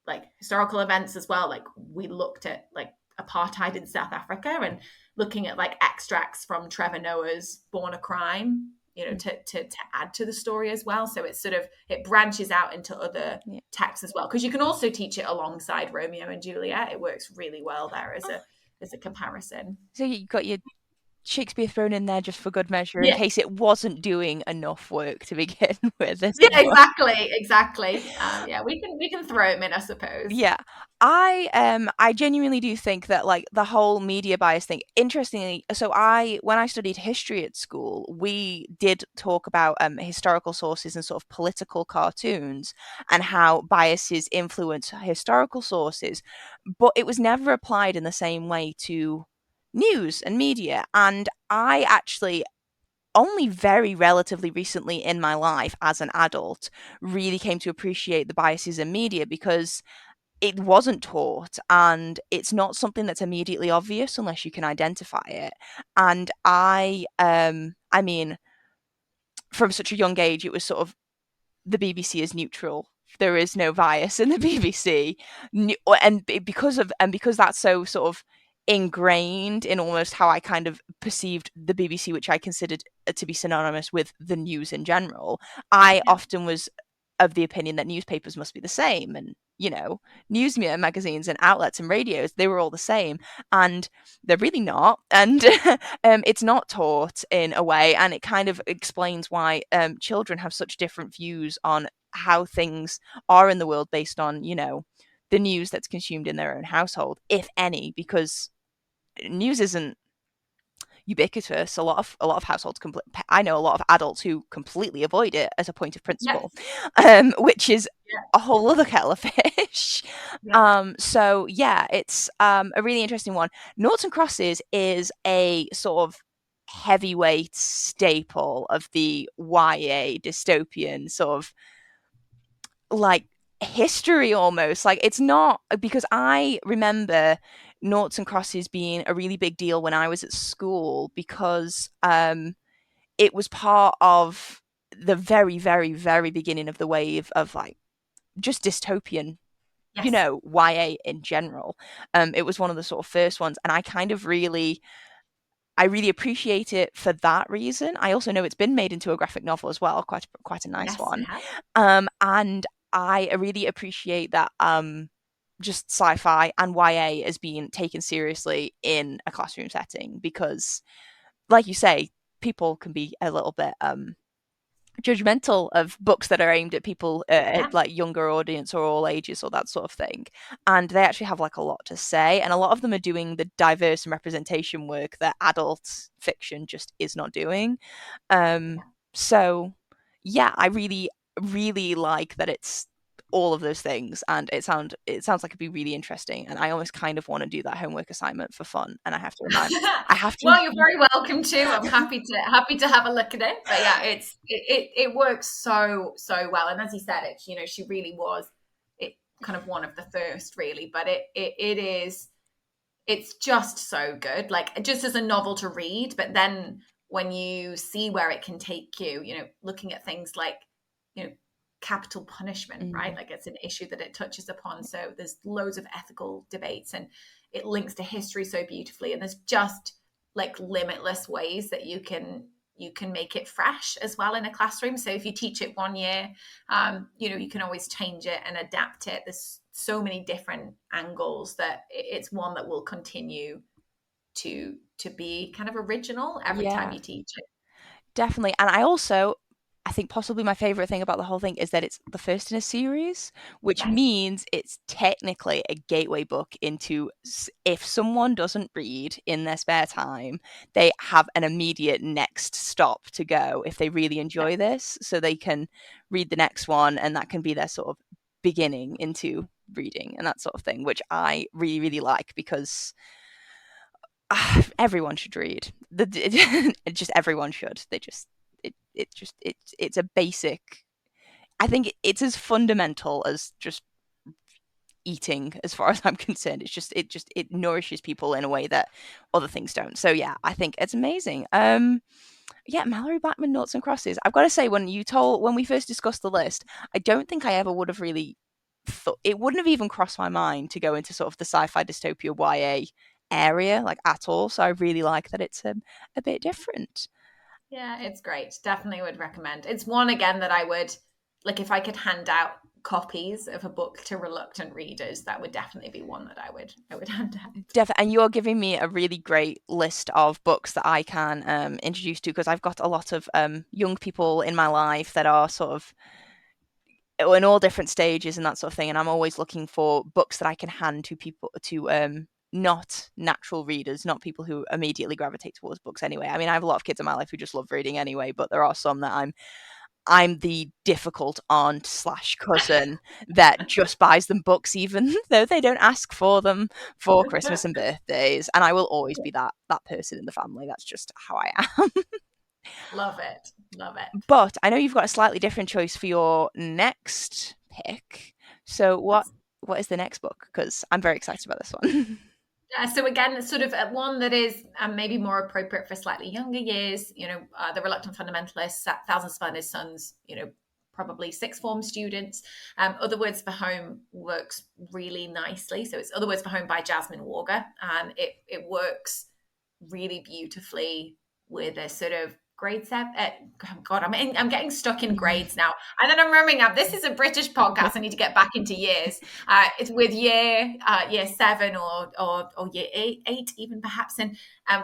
like historical events as well. Like, we looked at like apartheid in South Africa and looking at like extracts from Trevor Noah's Born a Crime, to add to the story as well. So it's sort of, it branches out into other Yeah. texts as well, because you can also teach it alongside Romeo and Juliet. It works really well there as a comparison. So you got your Shakespeare thrown in there just for good measure, in Yeah. case it wasn't doing enough work to begin with. Yeah, exactly. Yeah, we can throw them in, I suppose. Yeah, I genuinely do think that like the whole media bias thing. Interestingly, so I when I studied history at school, we did talk about historical sources and sort of political cartoons and how biases influence historical sources, but it was never applied in the same way to news and media. And I actually only very relatively recently in my life as an adult really came to appreciate the biases in media, because it wasn't taught and it's not something that's immediately obvious unless you can identify it. And I mean, from such a young age, it was sort of the BBC is neutral. There is no bias in the BBC, because that's so sort of ingrained in almost how I kind of perceived the BBC, which I considered to be synonymous with the news in general. I Yeah. often was of the opinion that newspapers must be the same, and news magazines and outlets and radios, they were all the same, and they're really not. And it's not taught in a way, and it kind of explains why children have such different views on how things are in the world based on the news that's consumed in their own household, if any, because news isn't ubiquitous. A lot of households I know a lot of adults who completely avoid it as a point of Yes. principle, which is Yeah. a whole other kettle of fish. Yeah. So yeah, it's a really interesting one. Noughts and Crosses is a sort of heavyweight staple of the YA dystopian sort of like history almost. Like, it's not, because I remember Noughts and Crosses being a really big deal when I was at school, because it was part of the very, very, very beginning of the wave of like just dystopian, Yes. YA in general. It was one of the sort of first ones, and I kind of really I really appreciate it for that reason. I also know it's been made into a graphic novel as well, quite a nice Yes, it one. has. And I really appreciate that just sci-fi and YA is being taken seriously in a classroom setting because, like you say, people can be a little bit judgmental of books that are aimed at people Yeah. at like younger audience or all ages or that sort of thing, and they actually have like a lot to say, and a lot of them are doing the diverse and representation work that adult fiction just is not doing. um so yeah, I really like that it's all of those things, and it sounds like it'd be really interesting, and I almost kind of want to do that homework assignment for fun, and I have to Well, you're very welcome to. I'm happy to have a look at it. But yeah, it works so well. And as you said, it she really was it kind of one of the first really, but it is it's just so good. Like just as a novel to read, but then when you see where it can take you, looking at things like, you know, capital punishment, right? mm, Like it's an issue that it touches upon. So there's loads of ethical debates and it links to history so beautifully. And there's just like limitless ways that you can make it fresh as well in a classroom. So if you teach it one year, you can always change it and adapt it. There's so many different angles that it's one that will continue to be kind of original every time yeah, you teach it. definitely. And I think possibly my favorite thing about the whole thing is that it's the first in a series, which Yes. means it's technically a gateway book into if someone doesn't read in their spare time, they have an immediate next stop to go if they really Yeah. enjoy this, so they can read the next one, and that can be their sort of beginning into reading and that sort of thing, which I really like because everyone should read. Just everyone should. It's a basic. I think it's as fundamental as just eating, as far as I'm concerned. It nourishes people in a way that other things don't. So yeah, I think it's amazing. Yeah, Mallory Blackman, Noughts and Crosses. I've got to say, when we first discussed the list, I don't think I ever would have really thought it wouldn't have even crossed my mind to go into sort of the sci-fi dystopia YA area like at all. So I really like that it's a bit different. Yeah, it's great. Definitely would recommend. It's one again that I would like if I could hand out copies of a book to reluctant readers, that would definitely be one that I would hand out. And you're giving me a really great list of books that I can introduce to, because I've got a lot of young people in my life that are sort of in all different stages and that sort of thing, and I'm always looking for books that I can hand to people to not natural readers, not people who immediately gravitate towards books anyway. I mean, I have a lot of kids in my life who just love reading anyway, but there are some that I'm the difficult aunt slash cousin that just buys them books even though they don't ask for them for Christmas and birthdays, and I will always be that person in the family. That's just how I am. Love it. Love it. But I know you've got a slightly different choice for your next pick. So Yes. what is the next book? Because I'm very excited about this one. So again, it's sort of one that is maybe more appropriate for slightly younger years. The Reluctant Fundamentalists, Thousand Spiders' Sons. Probably sixth form students. Other Words for Home works really nicely. So it's Other Words for Home by Jasmine Warger. It works really beautifully with a sort of grade seven. God, I'm getting stuck in grades now, and then I'm remembering now this is a British podcast. I need to get back into years. It's with year seven or year eight even perhaps. And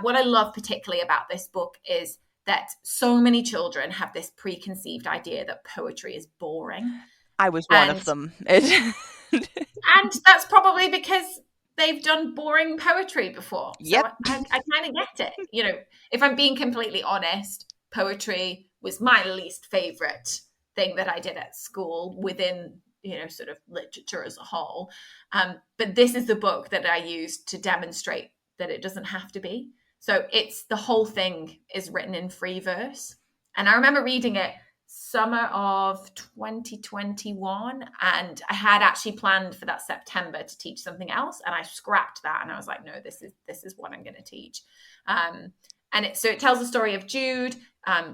what I love particularly about this book is that so many children have this preconceived idea that poetry is boring, I was one and of them. and that's probably because they've done boring poetry before. So Yep. I kind of get it. If I'm being completely honest, poetry was my least favorite thing that I did at school within, sort of literature as a whole. But this is the book that I used to demonstrate that it doesn't have to be. So the whole thing is written in free verse. And I remember reading it summer of 2021, and I had actually planned for that September to teach something else, and I scrapped that, and I was like, no, this is what I'm going to teach. And it tells the story of Jude.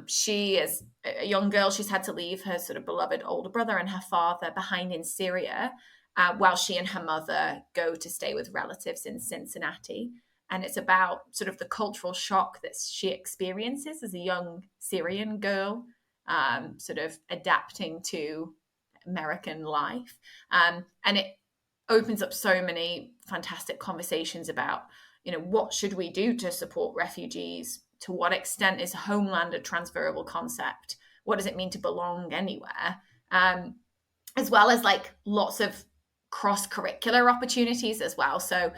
She is a young girl. She's had to leave her sort of beloved older brother and her father behind in Syria, while she and her mother go to stay with relatives in Cincinnati. and it's about sort of the cultural shock that she experiences as a young Syrian girl, sort of adapting to American life. And it opens up so many fantastic conversations about, what should we do to support refugees? To what extent is homeland a transferable concept? What does it mean to belong anywhere? As well as like lots of cross curricular opportunities as well. So,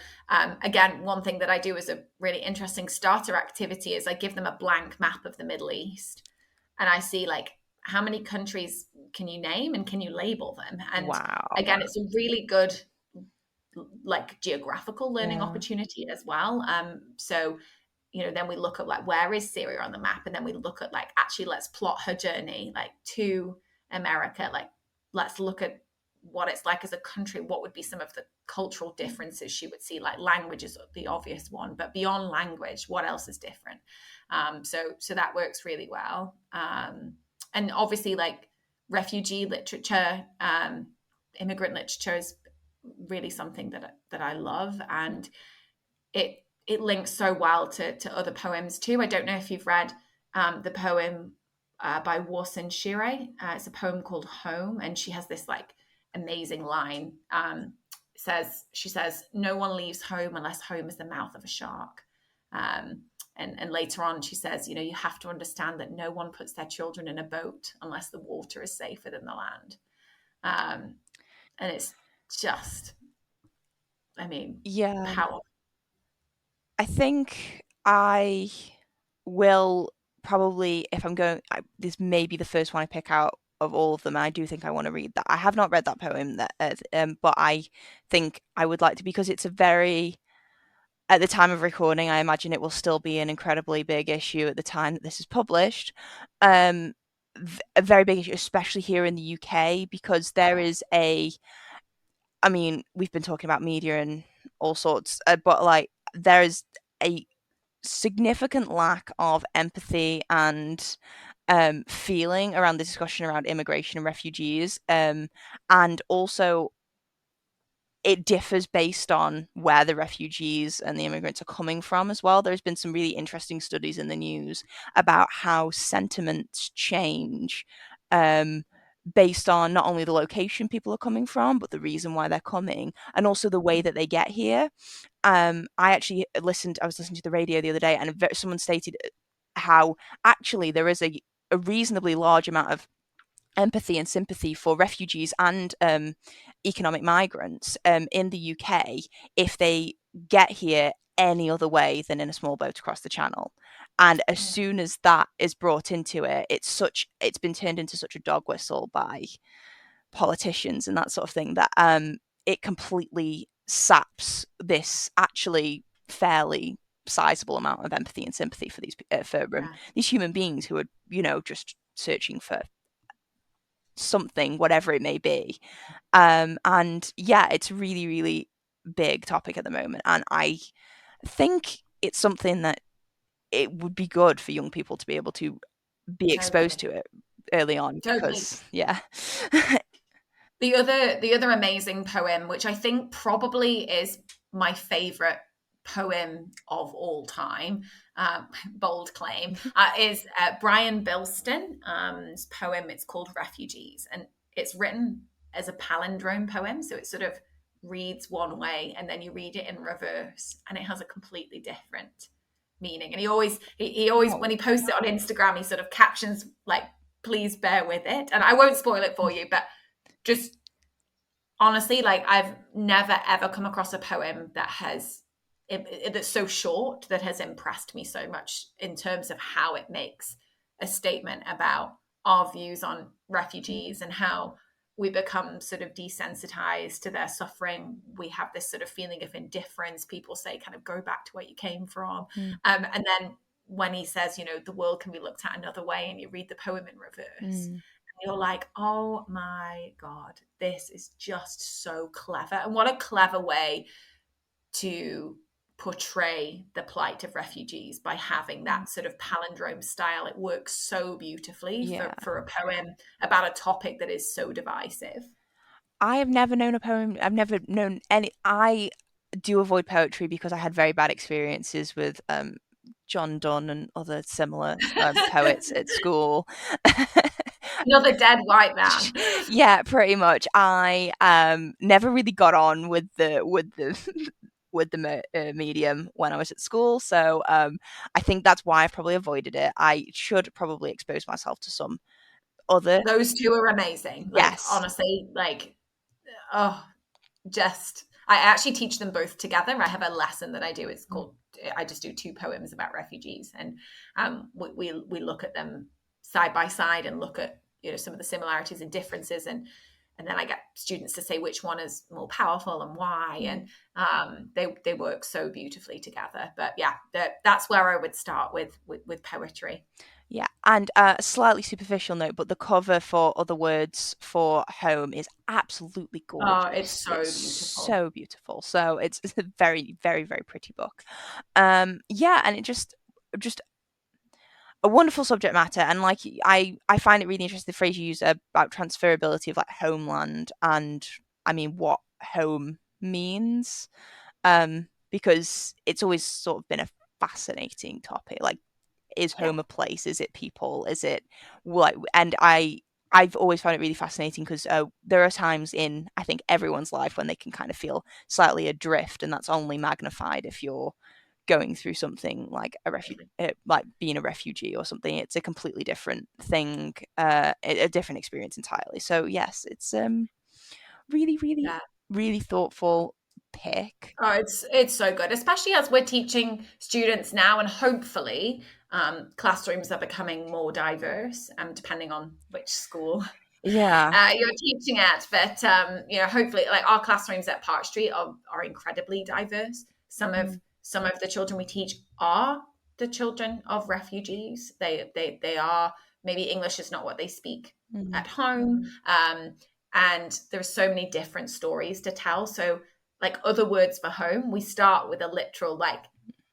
again, one thing that I do as a really interesting starter activity is I give them a blank map of the Middle East, and I see like how many countries can you name and can you label them? And Wow. again, it's a really good like geographical learning Yeah. opportunity as well. So then we look at like where is Syria on the map, and then we look at like actually let's plot her journey like to America. Like let's look at what it's like as a country. What would be some of the cultural differences she would see? Like language is the obvious one, but beyond language, what else is different? So that works really well. And obviously, like refugee literature, immigrant literature is really something that I love, and it links so well to other poems too. I don't know if you've read the poem by Warsan Shire. It's a poem called Home, and she has this like amazing line. She says, "No one leaves home unless home is the mouth of a shark." And later on, she says, you have to understand that no one puts their children in a boat unless the water is safer than the land. And it's just, I mean, Yeah. powerful. I think I will probably, if I'm going, this may be the first one I pick out of all of them. And I do think I want to read that. I have not read that poem, but I think I would like to, because it's a very, at the time of recording, I imagine it will still be an incredibly big issue at the time that this is published. Um, a very big issue, especially here in the UK, because there is I mean, we've been talking about media and all sorts, but like there is a significant lack of empathy and feeling around the discussion around immigration and refugees, and also it differs based on where the refugees and the immigrants are coming from as well. There's been some really interesting studies in the news about how sentiments change, um, based on not only the location people are coming from, but the reason why they're coming, and also the way that they get here. I actually I was listening to the radio the other day, and someone stated how actually there is a reasonably large amount of empathy and sympathy for refugees and economic migrants in the UK if they get here any other way than in a small boat across the channel. And as Yeah, soon as that is brought into it, it's been turned into such a dog whistle by politicians and that sort of thing that it completely saps this actually fairly sizable amount of empathy and sympathy for yeah, these human beings who are just searching for something, whatever it may be. And yeah, it's really, really big topic at the moment. And I think it's something that it would be good for young people to be able to be exposed totally, to it early on totally. because, yeah. The other amazing poem, which I think probably is my favorite poem of all time, bold claim, is Brian Bilston's poem. It's called Refugees, and it's written as a palindrome poem. So it sort of reads one way and then you read it in reverse, and it has a completely different meaning. And he always when Oh, he posts it on Instagram, he sort of captions like, please bear with it. And I won't spoil it for you, but just honestly, like I've never ever come across a poem that's so short that has impressed me so much in terms of how it makes a statement about our views on refugees and how we become sort of desensitized to their suffering. We have this sort of feeling of indifference. People say, kind of, go back to where you came from. mm, And then when he says, the world can be looked at another way, and you read the poem in reverse, mm, you're like, oh my God, this is just so clever. And what a clever way to portray the plight of refugees by having mm. that sort of palindrome style. It works so beautifully Yeah. for a poem about a topic that is so divisive. I have never known a poem. I've never known any. do avoid poetry because I had very bad experiences with John Donne and other similar poets at school. Another dead white man. Yeah, pretty much. I never really got on with the with the medium when I was at school, so I think that's why I've probably avoided it. I should probably expose myself to some other. Those two are amazing. Like Yes. honestly, like oh, just I actually teach them both together. I have a lesson that I do. It's called I just do two poems about refugees, and we look at them side by side and look at some of the similarities and differences, and then I get students to say which one is more powerful and why, and they work so beautifully together. But yeah, that's where I would start with poetry. Yeah, and a slightly superficial note, but the cover for Other Words for Home is absolutely Oh, it's gorgeous. It's so beautiful. so beautiful. So it's a very, very, very pretty book. Yeah, and it just a wonderful subject matter. And like I find it really interesting the phrase you use about transferability of like homeland and I mean what home means. Because it's always sort of been a fascinating topic. Like is Yeah, home a place? Is it people? Is it what? And I've always found it really fascinating because there are times in I think everyone's life when they can kind of feel slightly adrift, and that's only magnified if you're going through something like like being a refugee or something. It's a completely different thing, a different experience entirely. So yes, it's really, really, yeah. really thoughtful pick. Oh, it's so good, especially as we're teaching students now, and hopefully, classrooms are becoming more diverse, depending on which school Yeah. you're teaching at. But hopefully, like our classrooms at Park Street are incredibly diverse. Some of the children we teach are the children of refugees. They are maybe English is not what they speak Mm-hmm. at home, and there's so many different stories to tell. So like Other Words for Home, we start with a literal like,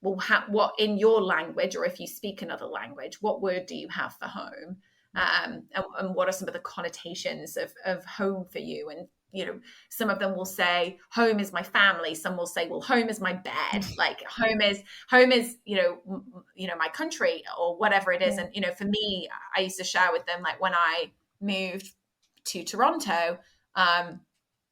well, what in your language, or if you speak another language, what word do you have for home? And what are some of the connotations of home for you? And some of them will say home is my family. Some will say, well, home is my bed. Like home is my country or whatever it is. Yeah. And for me, I used to share with them like when I moved to Toronto, um,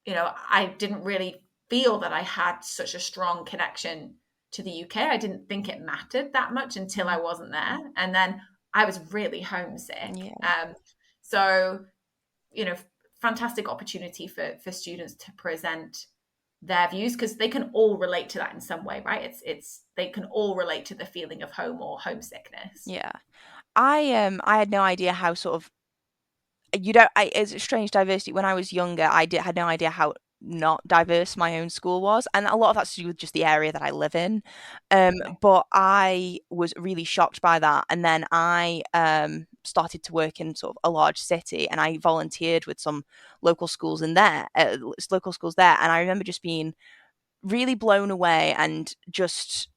I didn't really feel that I had such a strong connection to the UK. I didn't think it mattered that much until I wasn't there. And then I was really homesick. Yeah. So, you know, fantastic opportunity for students to present their views because they can all relate to that in some way, right? It's they can all relate to the feeling of home or homesickness. Yeah. I had no idea how sort of you don't it's a strange diversity. When I was younger, had no idea how not diverse my own school was, and a lot of that's to do with just the area that I live in. Yeah, But I was really shocked by that, and then I started to work in sort of a large city, and I volunteered with some local schools in there, local schools there, and I remember just being really blown away and just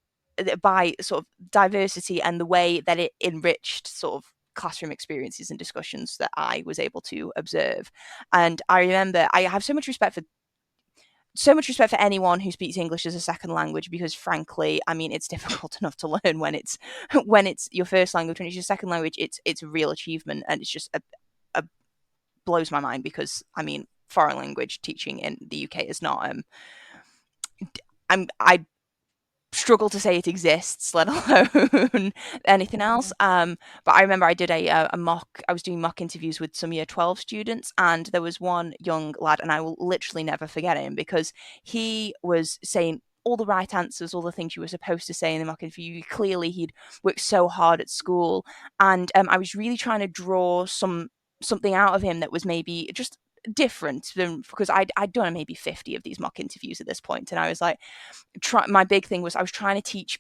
by sort of diversity and the way that it enriched sort of classroom experiences and discussions that I was able to observe. And I remember I have so much respect for anyone who speaks English as a second language because frankly, I mean it's difficult enough to learn when it's when it's your first language. When it's your second language, it's a real achievement and it's just a blows my mind because I mean foreign language teaching in the UK is not I struggle to say it exists, let alone anything else. But I remember I did a mock. I was doing mock interviews with some Year 12 students, and there was one young lad, and I will literally never forget him because he was saying all the right answers, all the things you were supposed to say in the mock interview. Clearly, he'd worked so hard at school, and I was really trying to draw something out of him that was maybe just different than because I'd done maybe 50 of these mock interviews at this point and I was like my big thing was I was trying to teach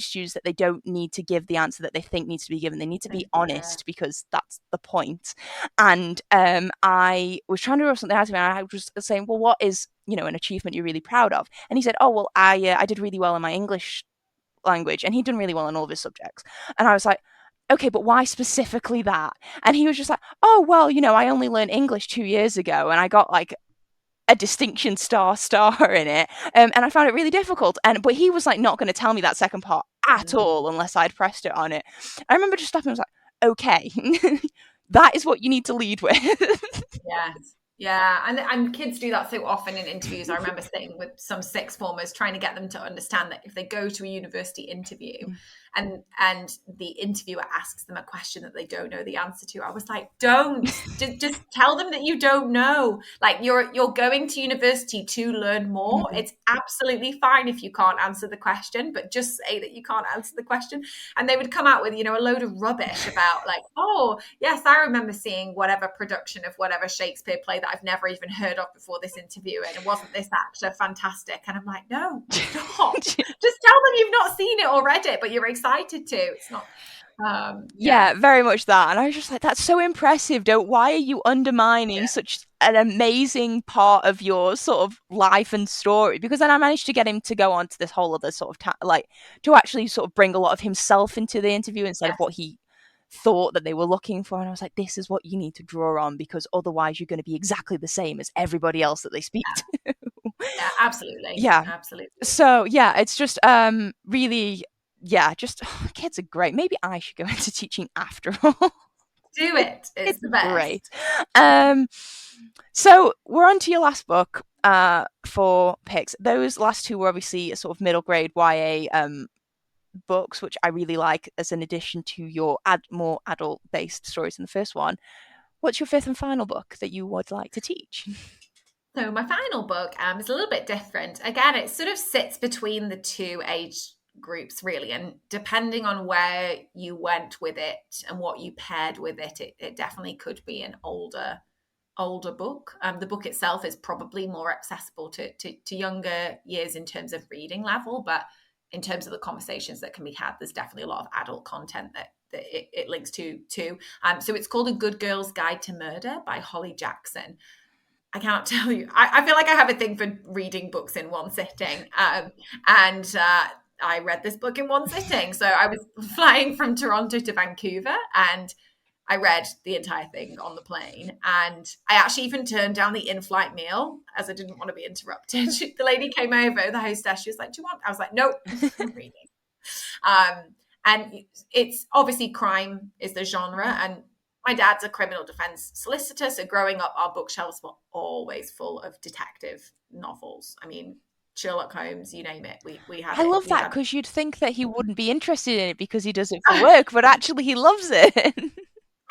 students that they don't need to give the answer that they think needs to be given. They need to be yeah, honest because that's the point. And I was trying to draw something out of him, and I was saying, well, what is an achievement you're really proud of? And he said, oh well, I did really well in my English language, and he'd done really well in all of his subjects. And I was like, okay, but why specifically that? And he was just like, oh well, I only learned English 2 years ago, and I got like a distinction star in it, and I found it really difficult. But he was like not going to tell me that second part at Mm. all unless I'd pressed it on it. I remember just stopping. I was like, okay, that is what you need to lead with. Yes. Yeah, and kids do that so often in interviews. I remember sitting with some sixth formers trying to get them to understand that if they go to a university interview and the interviewer asks them a question that they don't know the answer to, I was like, don't just tell them that you don't know. Like you're going to university to learn more. It's absolutely fine if you can't answer the question, but just say that you can't answer the question. And they would come out with, you know, a load of rubbish about like, oh, yes, I remember seeing whatever production of whatever Shakespeare play that I've never even heard of before this interview. And wasn't this actor fantastic? And I'm like, no, stop. Just tell them you've not seen it or read it, but you're excited to. It's not, yeah. Yeah, very much that. And I was just like, that's so impressive. Don't, why are you undermining such an amazing part of your sort of life and story? Because then I managed to get him to go on to this whole other sort of, like, to actually sort of bring a lot of himself into the interview instead of Yes. what he thought that they were looking for. And I was like, this is what you need to draw on, because otherwise you're going to be exactly the same as everybody else that they speak to. Yeah, absolutely. Yeah. Absolutely. So yeah, it's just really, yeah, just kids are great. Maybe I should go into teaching after all. Do it. It's It's the great. best. Um, so we're on to your last book for picks. Those last two were obviously a sort of middle grade YA books, which I really like as an addition to your more adult based stories in the first one. What's your fifth and final book that you would like to teach? So my final book is a little bit different. Again, it sort of sits between the two age groups really, and depending on where you went with it and what you paired with it, it definitely could be an older book. The book itself is probably more accessible to younger years in terms of reading level, but in terms of the conversations that can be had, there's definitely a lot of adult content that it links to too. So it's called A Good Girl's Guide to Murder by Holly Jackson. I cannot tell you. I feel like I have a thing for reading books in one sitting. And I read this book in one sitting. So I was flying from Toronto to Vancouver and I read the entire thing on the plane. And I actually even turned down the in flight meal as I didn't want to be interrupted. The lady came over, the hostess, she was like, do you want? I was like, nope, I'm reading. And it's obviously crime is the genre. And my dad's a criminal defense solicitor. So growing up, our bookshelves were always full of detective novels. I mean, Sherlock Holmes, you name it. We had I it. love We that, had because you'd think that he wouldn't be interested in it because he does it for work, but actually he loves it.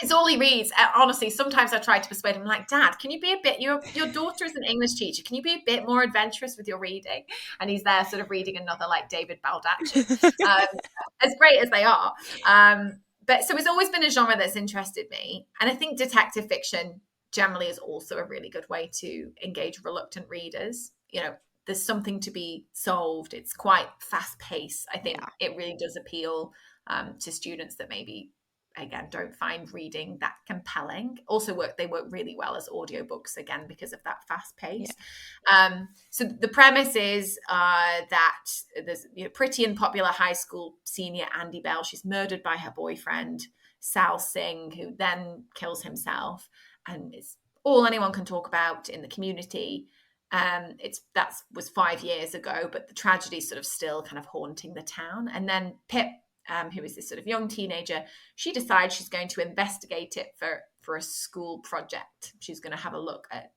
it's all he reads. Honestly, sometimes I try to persuade him, like, Dad, can you be a bit, your daughter is an English teacher. Can you be a bit more adventurous with your reading? And he's there sort of reading another like David Baldacci, as great as they are. But so it's always been a genre that's interested me. And I think detective fiction generally is also a really good way to engage reluctant readers. You know, there's something to be solved. It's quite fast paced. I think Yeah, it really does appeal to students that maybe again don't find reading that compelling. Also they work really well as audiobooks again because of that fast yeah. pace. So the premise is that there's pretty and popular high school senior Andy Bell. She's murdered by her boyfriend Sal Singh, who then kills himself, and it's all anyone can talk about in the community. That was 5 years ago, but the tragedy is sort of still kind of haunting the town. And then Pip, who is this sort of young teenager, she decides she's going to investigate it for a school project. She's going to have a look at,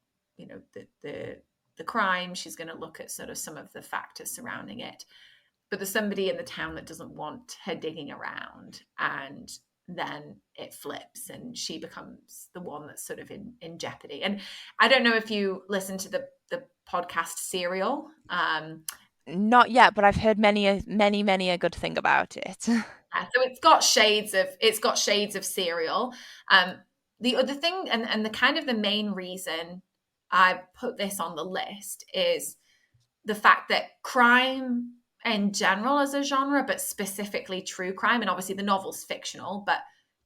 the crime. She's going to look at sort of some of the factors surrounding it. But there's somebody in the town that doesn't want her digging around, and then it flips and she becomes the one that's sort of in jeopardy. And I don't know if you listen to the podcast Serial. Not yet, but I've heard many a good thing about it. So it's got shades of Serial. The other thing, and the kind of the main reason I put this on the list is the fact that crime in general as a genre, but specifically true crime, and obviously the novel's fictional, but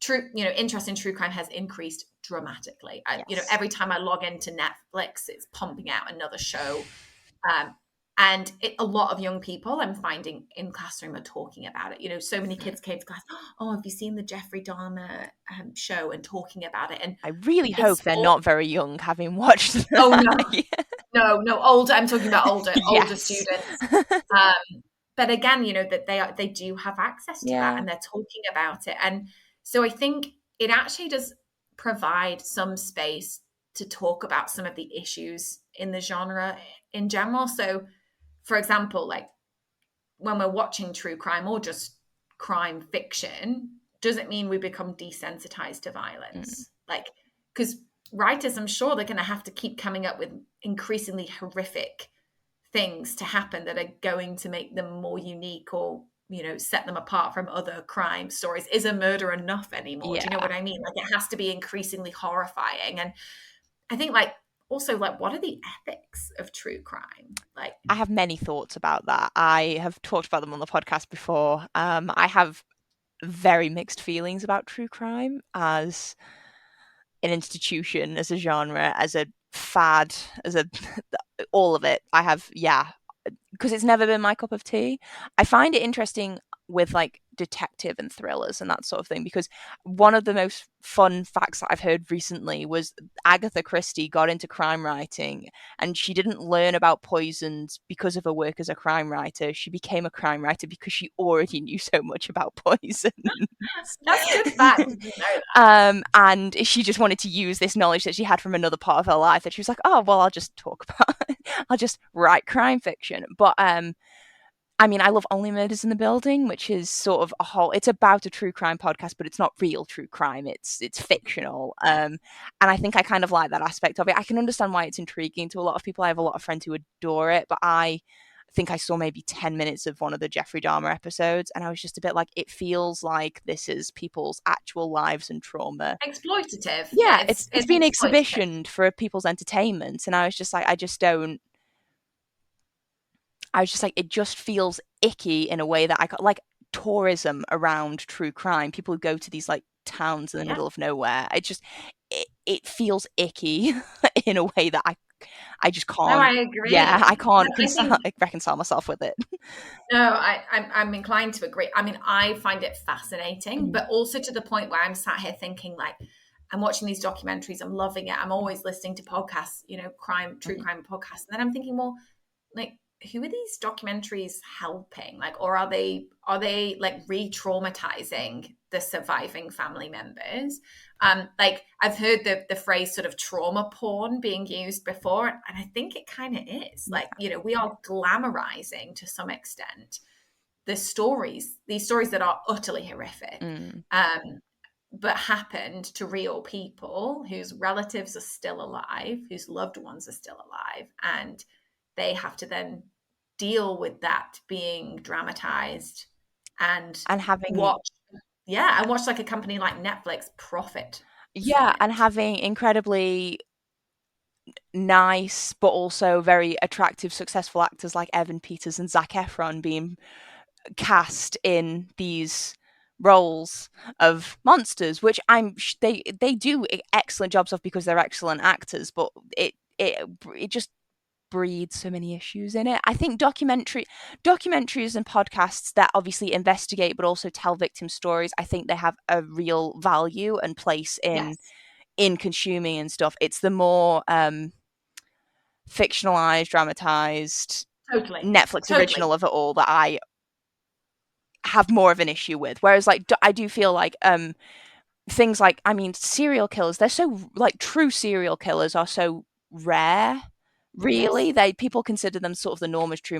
interest in true crime has increased dramatically. Yes. Every time I log into Netflix, it's pumping out another show. And a lot of young people I'm finding in classroom are talking about it. So many kids came to class, oh, have you seen the Jeffrey Dahmer show, and talking about it. And I really it's hope they're all, not very young, having watched oh that. no, Yeah. No, older. I'm talking about older Yes. students. But again, that they do have access to that, Yeah. and they're talking about it. And so I think it actually does provide some space to talk about some of the issues in the genre in general. So, for example, like when we're watching true crime or just crime fiction, doesn't mean we become desensitized to Mm. violence. Like, because writers, I'm sure they're going to have to keep coming up with increasingly horrific things to happen that are going to make them more unique, or set them apart from other crime stories. Is a murder enough anymore? Do you know Yeah. what I mean? Like, it has to be increasingly horrifying. And I think, like, also, like, what are the ethics of true crime? Like, I have many thoughts about that. I have talked about them on the podcast before. I have very mixed feelings about true crime as an institution, as a genre, as a fad, as a all of it. I have, yeah, because it's never been my cup of tea. I find it interesting with like detective and thrillers and that sort of thing, because one of the most fun facts that I've heard recently was Agatha Christie got into crime writing, and she didn't learn about poisons because of her work as a crime writer. She became a crime writer because she already knew so much about poisons. that's a good fact. I didn't know that. And she just wanted to use this knowledge that she had from another part of her life, that she was like, oh well, I'll just talk about I'll just write crime fiction. But I mean, I love Only Murders in the Building, which is sort of a whole. It's about a true crime podcast, but it's not real true crime. It's fictional. And I think I kind of like that aspect of it. I can understand why it's intriguing to a lot of people. I have a lot of friends who adore it, but I think I saw maybe 10 minutes of one of the Jeffrey Dahmer episodes, and I was just a bit like, it feels like this is people's actual lives and trauma. Exploitative. Yeah, Yeah, it's it's been exploitative. exhibitioned for people's entertainment, and I was just like, I just don't. I was just like, it just feels icky in a way that I got like tourism around true crime. People who go to these like towns in the Yeah. middle of nowhere. It feels icky in a way that I just No, can't. I Yeah, I agree. can't I think reconcile myself with it. no, I'm inclined to agree. I mean, I find it fascinating, Mm, but also to the point where I'm sat here thinking, like, I'm watching these documentaries, I'm loving it. I'm always listening to podcasts, true mm. crime podcasts. And then I'm thinking, well, like, who are these documentaries helping? Like, or are they like re-traumatizing the surviving family members? Like, I've heard the phrase sort of trauma porn being used before, and I think it kind of is. Yeah. Like, we are glamorizing to some extent these stories that are utterly horrific, Mm. but happened to real people whose relatives are still alive, whose loved ones are still alive, and they have to then deal with that being dramatized and And having watch, yeah, and watch like a company like Netflix profit from yeah, and it. having incredibly nice but also very attractive, successful actors like Evan Peters and Zac Efron being cast in these roles of monsters, which they do excellent jobs of because they're excellent actors, but it just breeds so many issues in it. I think documentaries and podcasts that obviously investigate but also tell victim stories, I think they have a real value and place Yes, in consuming and stuff. It's the more fictionalized, dramatized totally, Netflix totally. original of it all that I have more of an issue with. Whereas like I do feel like things like, I mean, serial killers, they're so like true serial killers are so rare. Really, Yes, they people consider them sort of the norm of true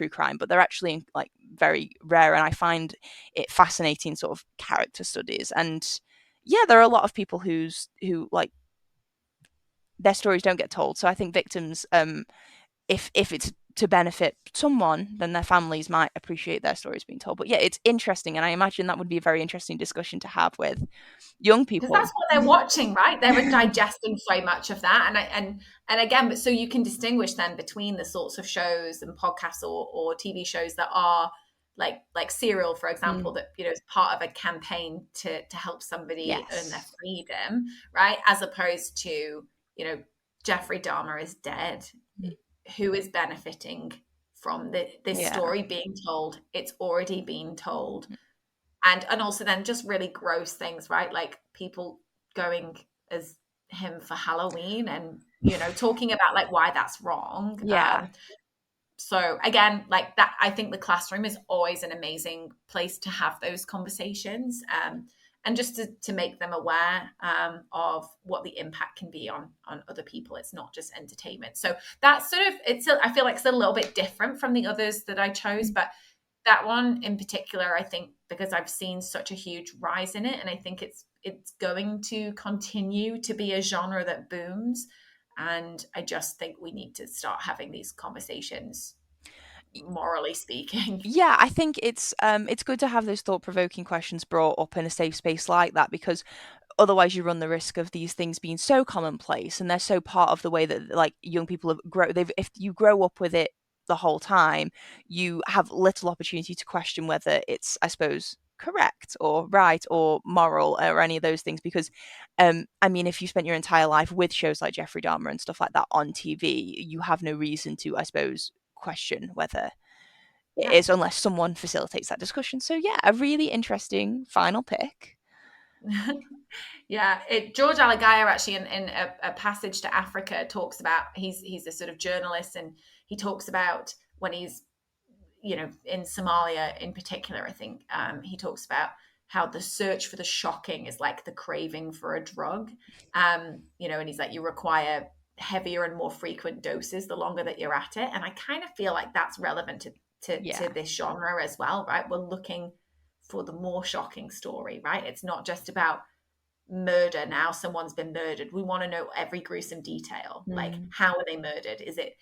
crime, but they're actually like very rare, and I find it fascinating sort of character studies. And yeah, there are a lot of people who like their stories don't get told. So I think victims, if it's to benefit someone, then their families might appreciate their stories being told. But yeah, it's interesting, and I imagine that would be a very interesting discussion to have with young because people. that's what they're watching, right? They're digesting so much of that, and again, but so you can distinguish then between the sorts of shows and podcasts or TV shows that are like Serial, for example, Mm, that is part of a campaign to help somebody earn their yes. freedom, right? As opposed to Jeffrey Dahmer is dead. Mm, Who is benefiting from this yeah. story being told? It's already been told. And also then just really gross things, right? Like people going as him for Halloween, and talking about like why that's wrong. Yeah. So again, like that, I think the classroom is always an amazing place to have those conversations, and just to make them aware of what the impact can be on other people. It's not just entertainment. So that's sort of, I feel like it's a little bit different from the others that I chose, but that one in particular, I think, because I've seen such a huge rise in it, and I think it's going to continue to be a genre that booms. And I just think we need to start having these conversations, morally speaking. Yeah, I think it's good to have those thought-provoking questions brought up in a safe space like that, because otherwise you run the risk of these things being so commonplace and they're so part of the way that like young people have they've if you grow up with it the whole time, you have little opportunity to question whether it's, I suppose, correct or right or moral or any of those things, because I mean, if you spent your entire life with shows like Jeffrey Dahmer and stuff like that on TV, you have no reason to, I suppose, question whether it Yeah. is, unless someone facilitates that discussion. So yeah, a really interesting final pick. Yeah, George Alagaya actually in a passage to Africa talks about, he's a sort of journalist, and he talks about when he's in Somalia in particular, I think he talks about how the search for the shocking is like the craving for a drug, and he's like, you require heavier and more frequent doses the longer that you're at it. And I kind of feel like that's relevant to Yeah. this genre as well, right? We're looking for the more shocking story, right? It's not just about murder. Now someone's been murdered, we want to know every gruesome detail. Like, Mm. how were they murdered? Is it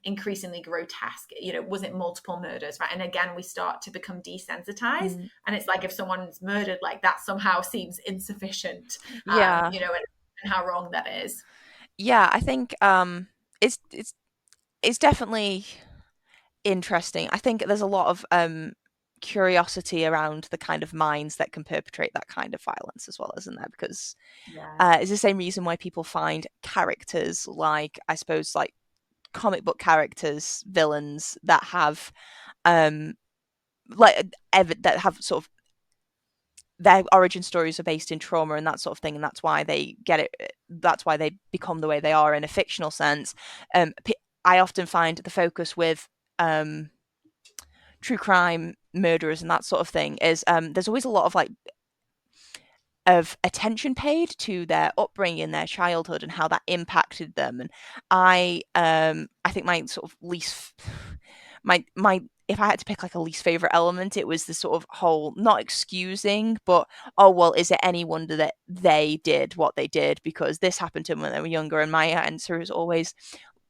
increasingly grotesque? Was it multiple murders, right? And again, we start to become desensitized, Mm. and it's like, if someone's murdered, like that somehow seems insufficient, Yeah. and how wrong that is. Yeah, I think it's it's it's definitely interesting. I think there's a lot of curiosity around the kind of minds that can perpetrate that kind of violence as well, isn't there? Because Yeah. it's the same reason why people find characters like, I suppose, like comic book characters, villains that have um that have sort of their origin stories are based in trauma and that sort of thing, and that's why they get it. That's why they become the way they are in a fictional sense. Um, I often find the focus with um, true crime murderers and that sort of thing is there's always a lot of like of attention paid to their upbringing, their childhood, and how that impacted them. And I think my sort of least my if I had to pick like a least favorite element, it was the sort of whole not excusing, but oh well, is it any wonder that they did what they did because this happened to them when they were younger? And my answer is always,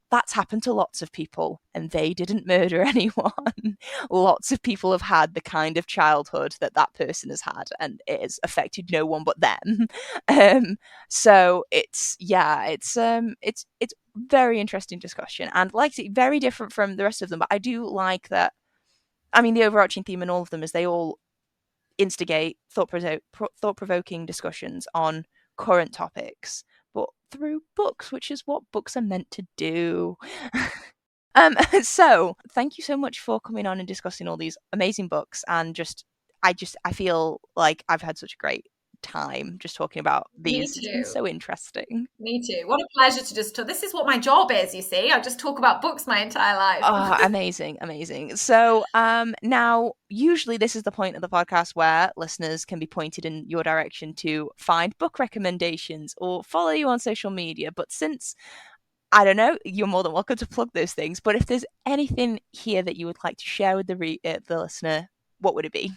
that's happened to lots of people and they didn't murder anyone. Lots of people have had the kind of childhood that that person has had and it has affected no one but them. um so it's very interesting discussion, and like very different from the rest of them, but I do like that. I mean, the overarching theme in all of them is they all instigate thought-provoking discussions on current topics, but through books, which is what books are meant to do. So thank you so much for coming on and discussing all these amazing books, and I feel like I've had such a great time just talking about Me these. It's been too. so interesting. Me too. What a pleasure to just talk. This is what my job is, you see. I just talk about books my entire life. Oh, amazing, amazing. So, now usually this is the point of the podcast where listeners can be pointed in your direction to find book recommendations or follow you on social media. But since I don't know, you're more than welcome to plug those things. But if there's anything here that you would like to share with the listener, what would it be?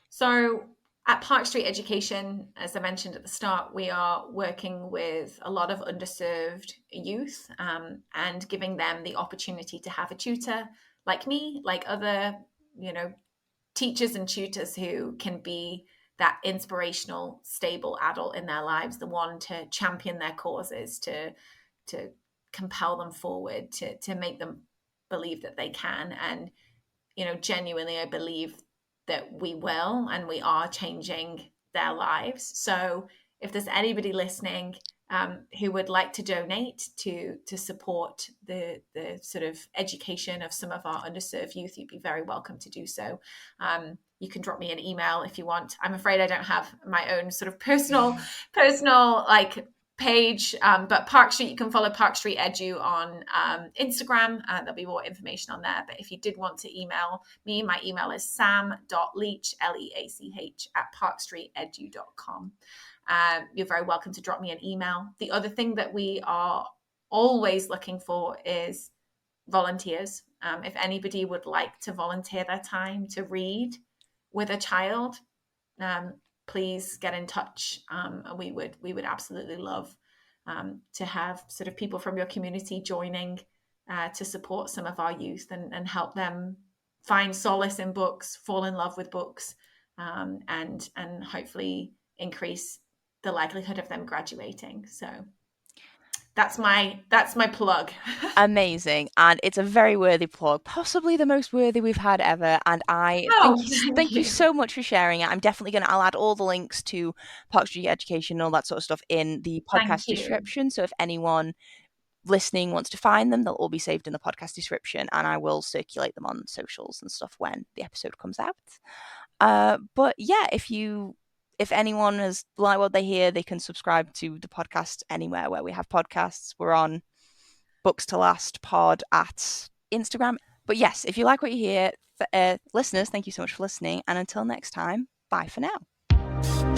So at Park Street Education, as I mentioned at the start, we are working with a lot of underserved youth, and giving them the opportunity to have a tutor like me, like other, you know, teachers and tutors who can be that inspirational, stable adult in their lives, the one to champion their causes, to compel them forward, to make them believe that they can. And genuinely, I believe that we will, and we are changing their lives. So if there's anybody listening who would like to donate to support the sort of education of some of our underserved youth, you'd be very welcome to do so. You can drop me an email if you want. I'm afraid I don't have my own sort of personal like page. But Park Street, you can follow Park Street Edu on Instagram. There'll be more information on there. But if you did want to email me, my email is sam.leach, Leach, at parkstreetedu.com. You're very welcome to drop me an email. The other thing that we are always looking for is volunteers. If anybody would like to volunteer their time to read with a child, um, please get in touch. We would absolutely love to have sort of people from your community joining to support some of our youth and help them find solace in books, fall in love with books, and hopefully increase the likelihood of them graduating. So that's my plug. Amazing, and it's a very worthy plug, possibly the most worthy we've had ever. And I Oh, thank thank you you. so much for sharing it. I'm definitely I'll add all the links to Park Street Education and all that sort of stuff in the Thank podcast you. description. So if anyone listening wants to find them, they'll all be saved in the podcast description, and I will circulate them on socials and stuff when the episode comes out. But yeah, if anyone has liked what they hear, they can subscribe to the podcast anywhere where we have podcasts. We're on Books to Last Pod at Instagram. But yes, if you like what you hear, listeners, thank you so much for listening. And until next time, bye for now.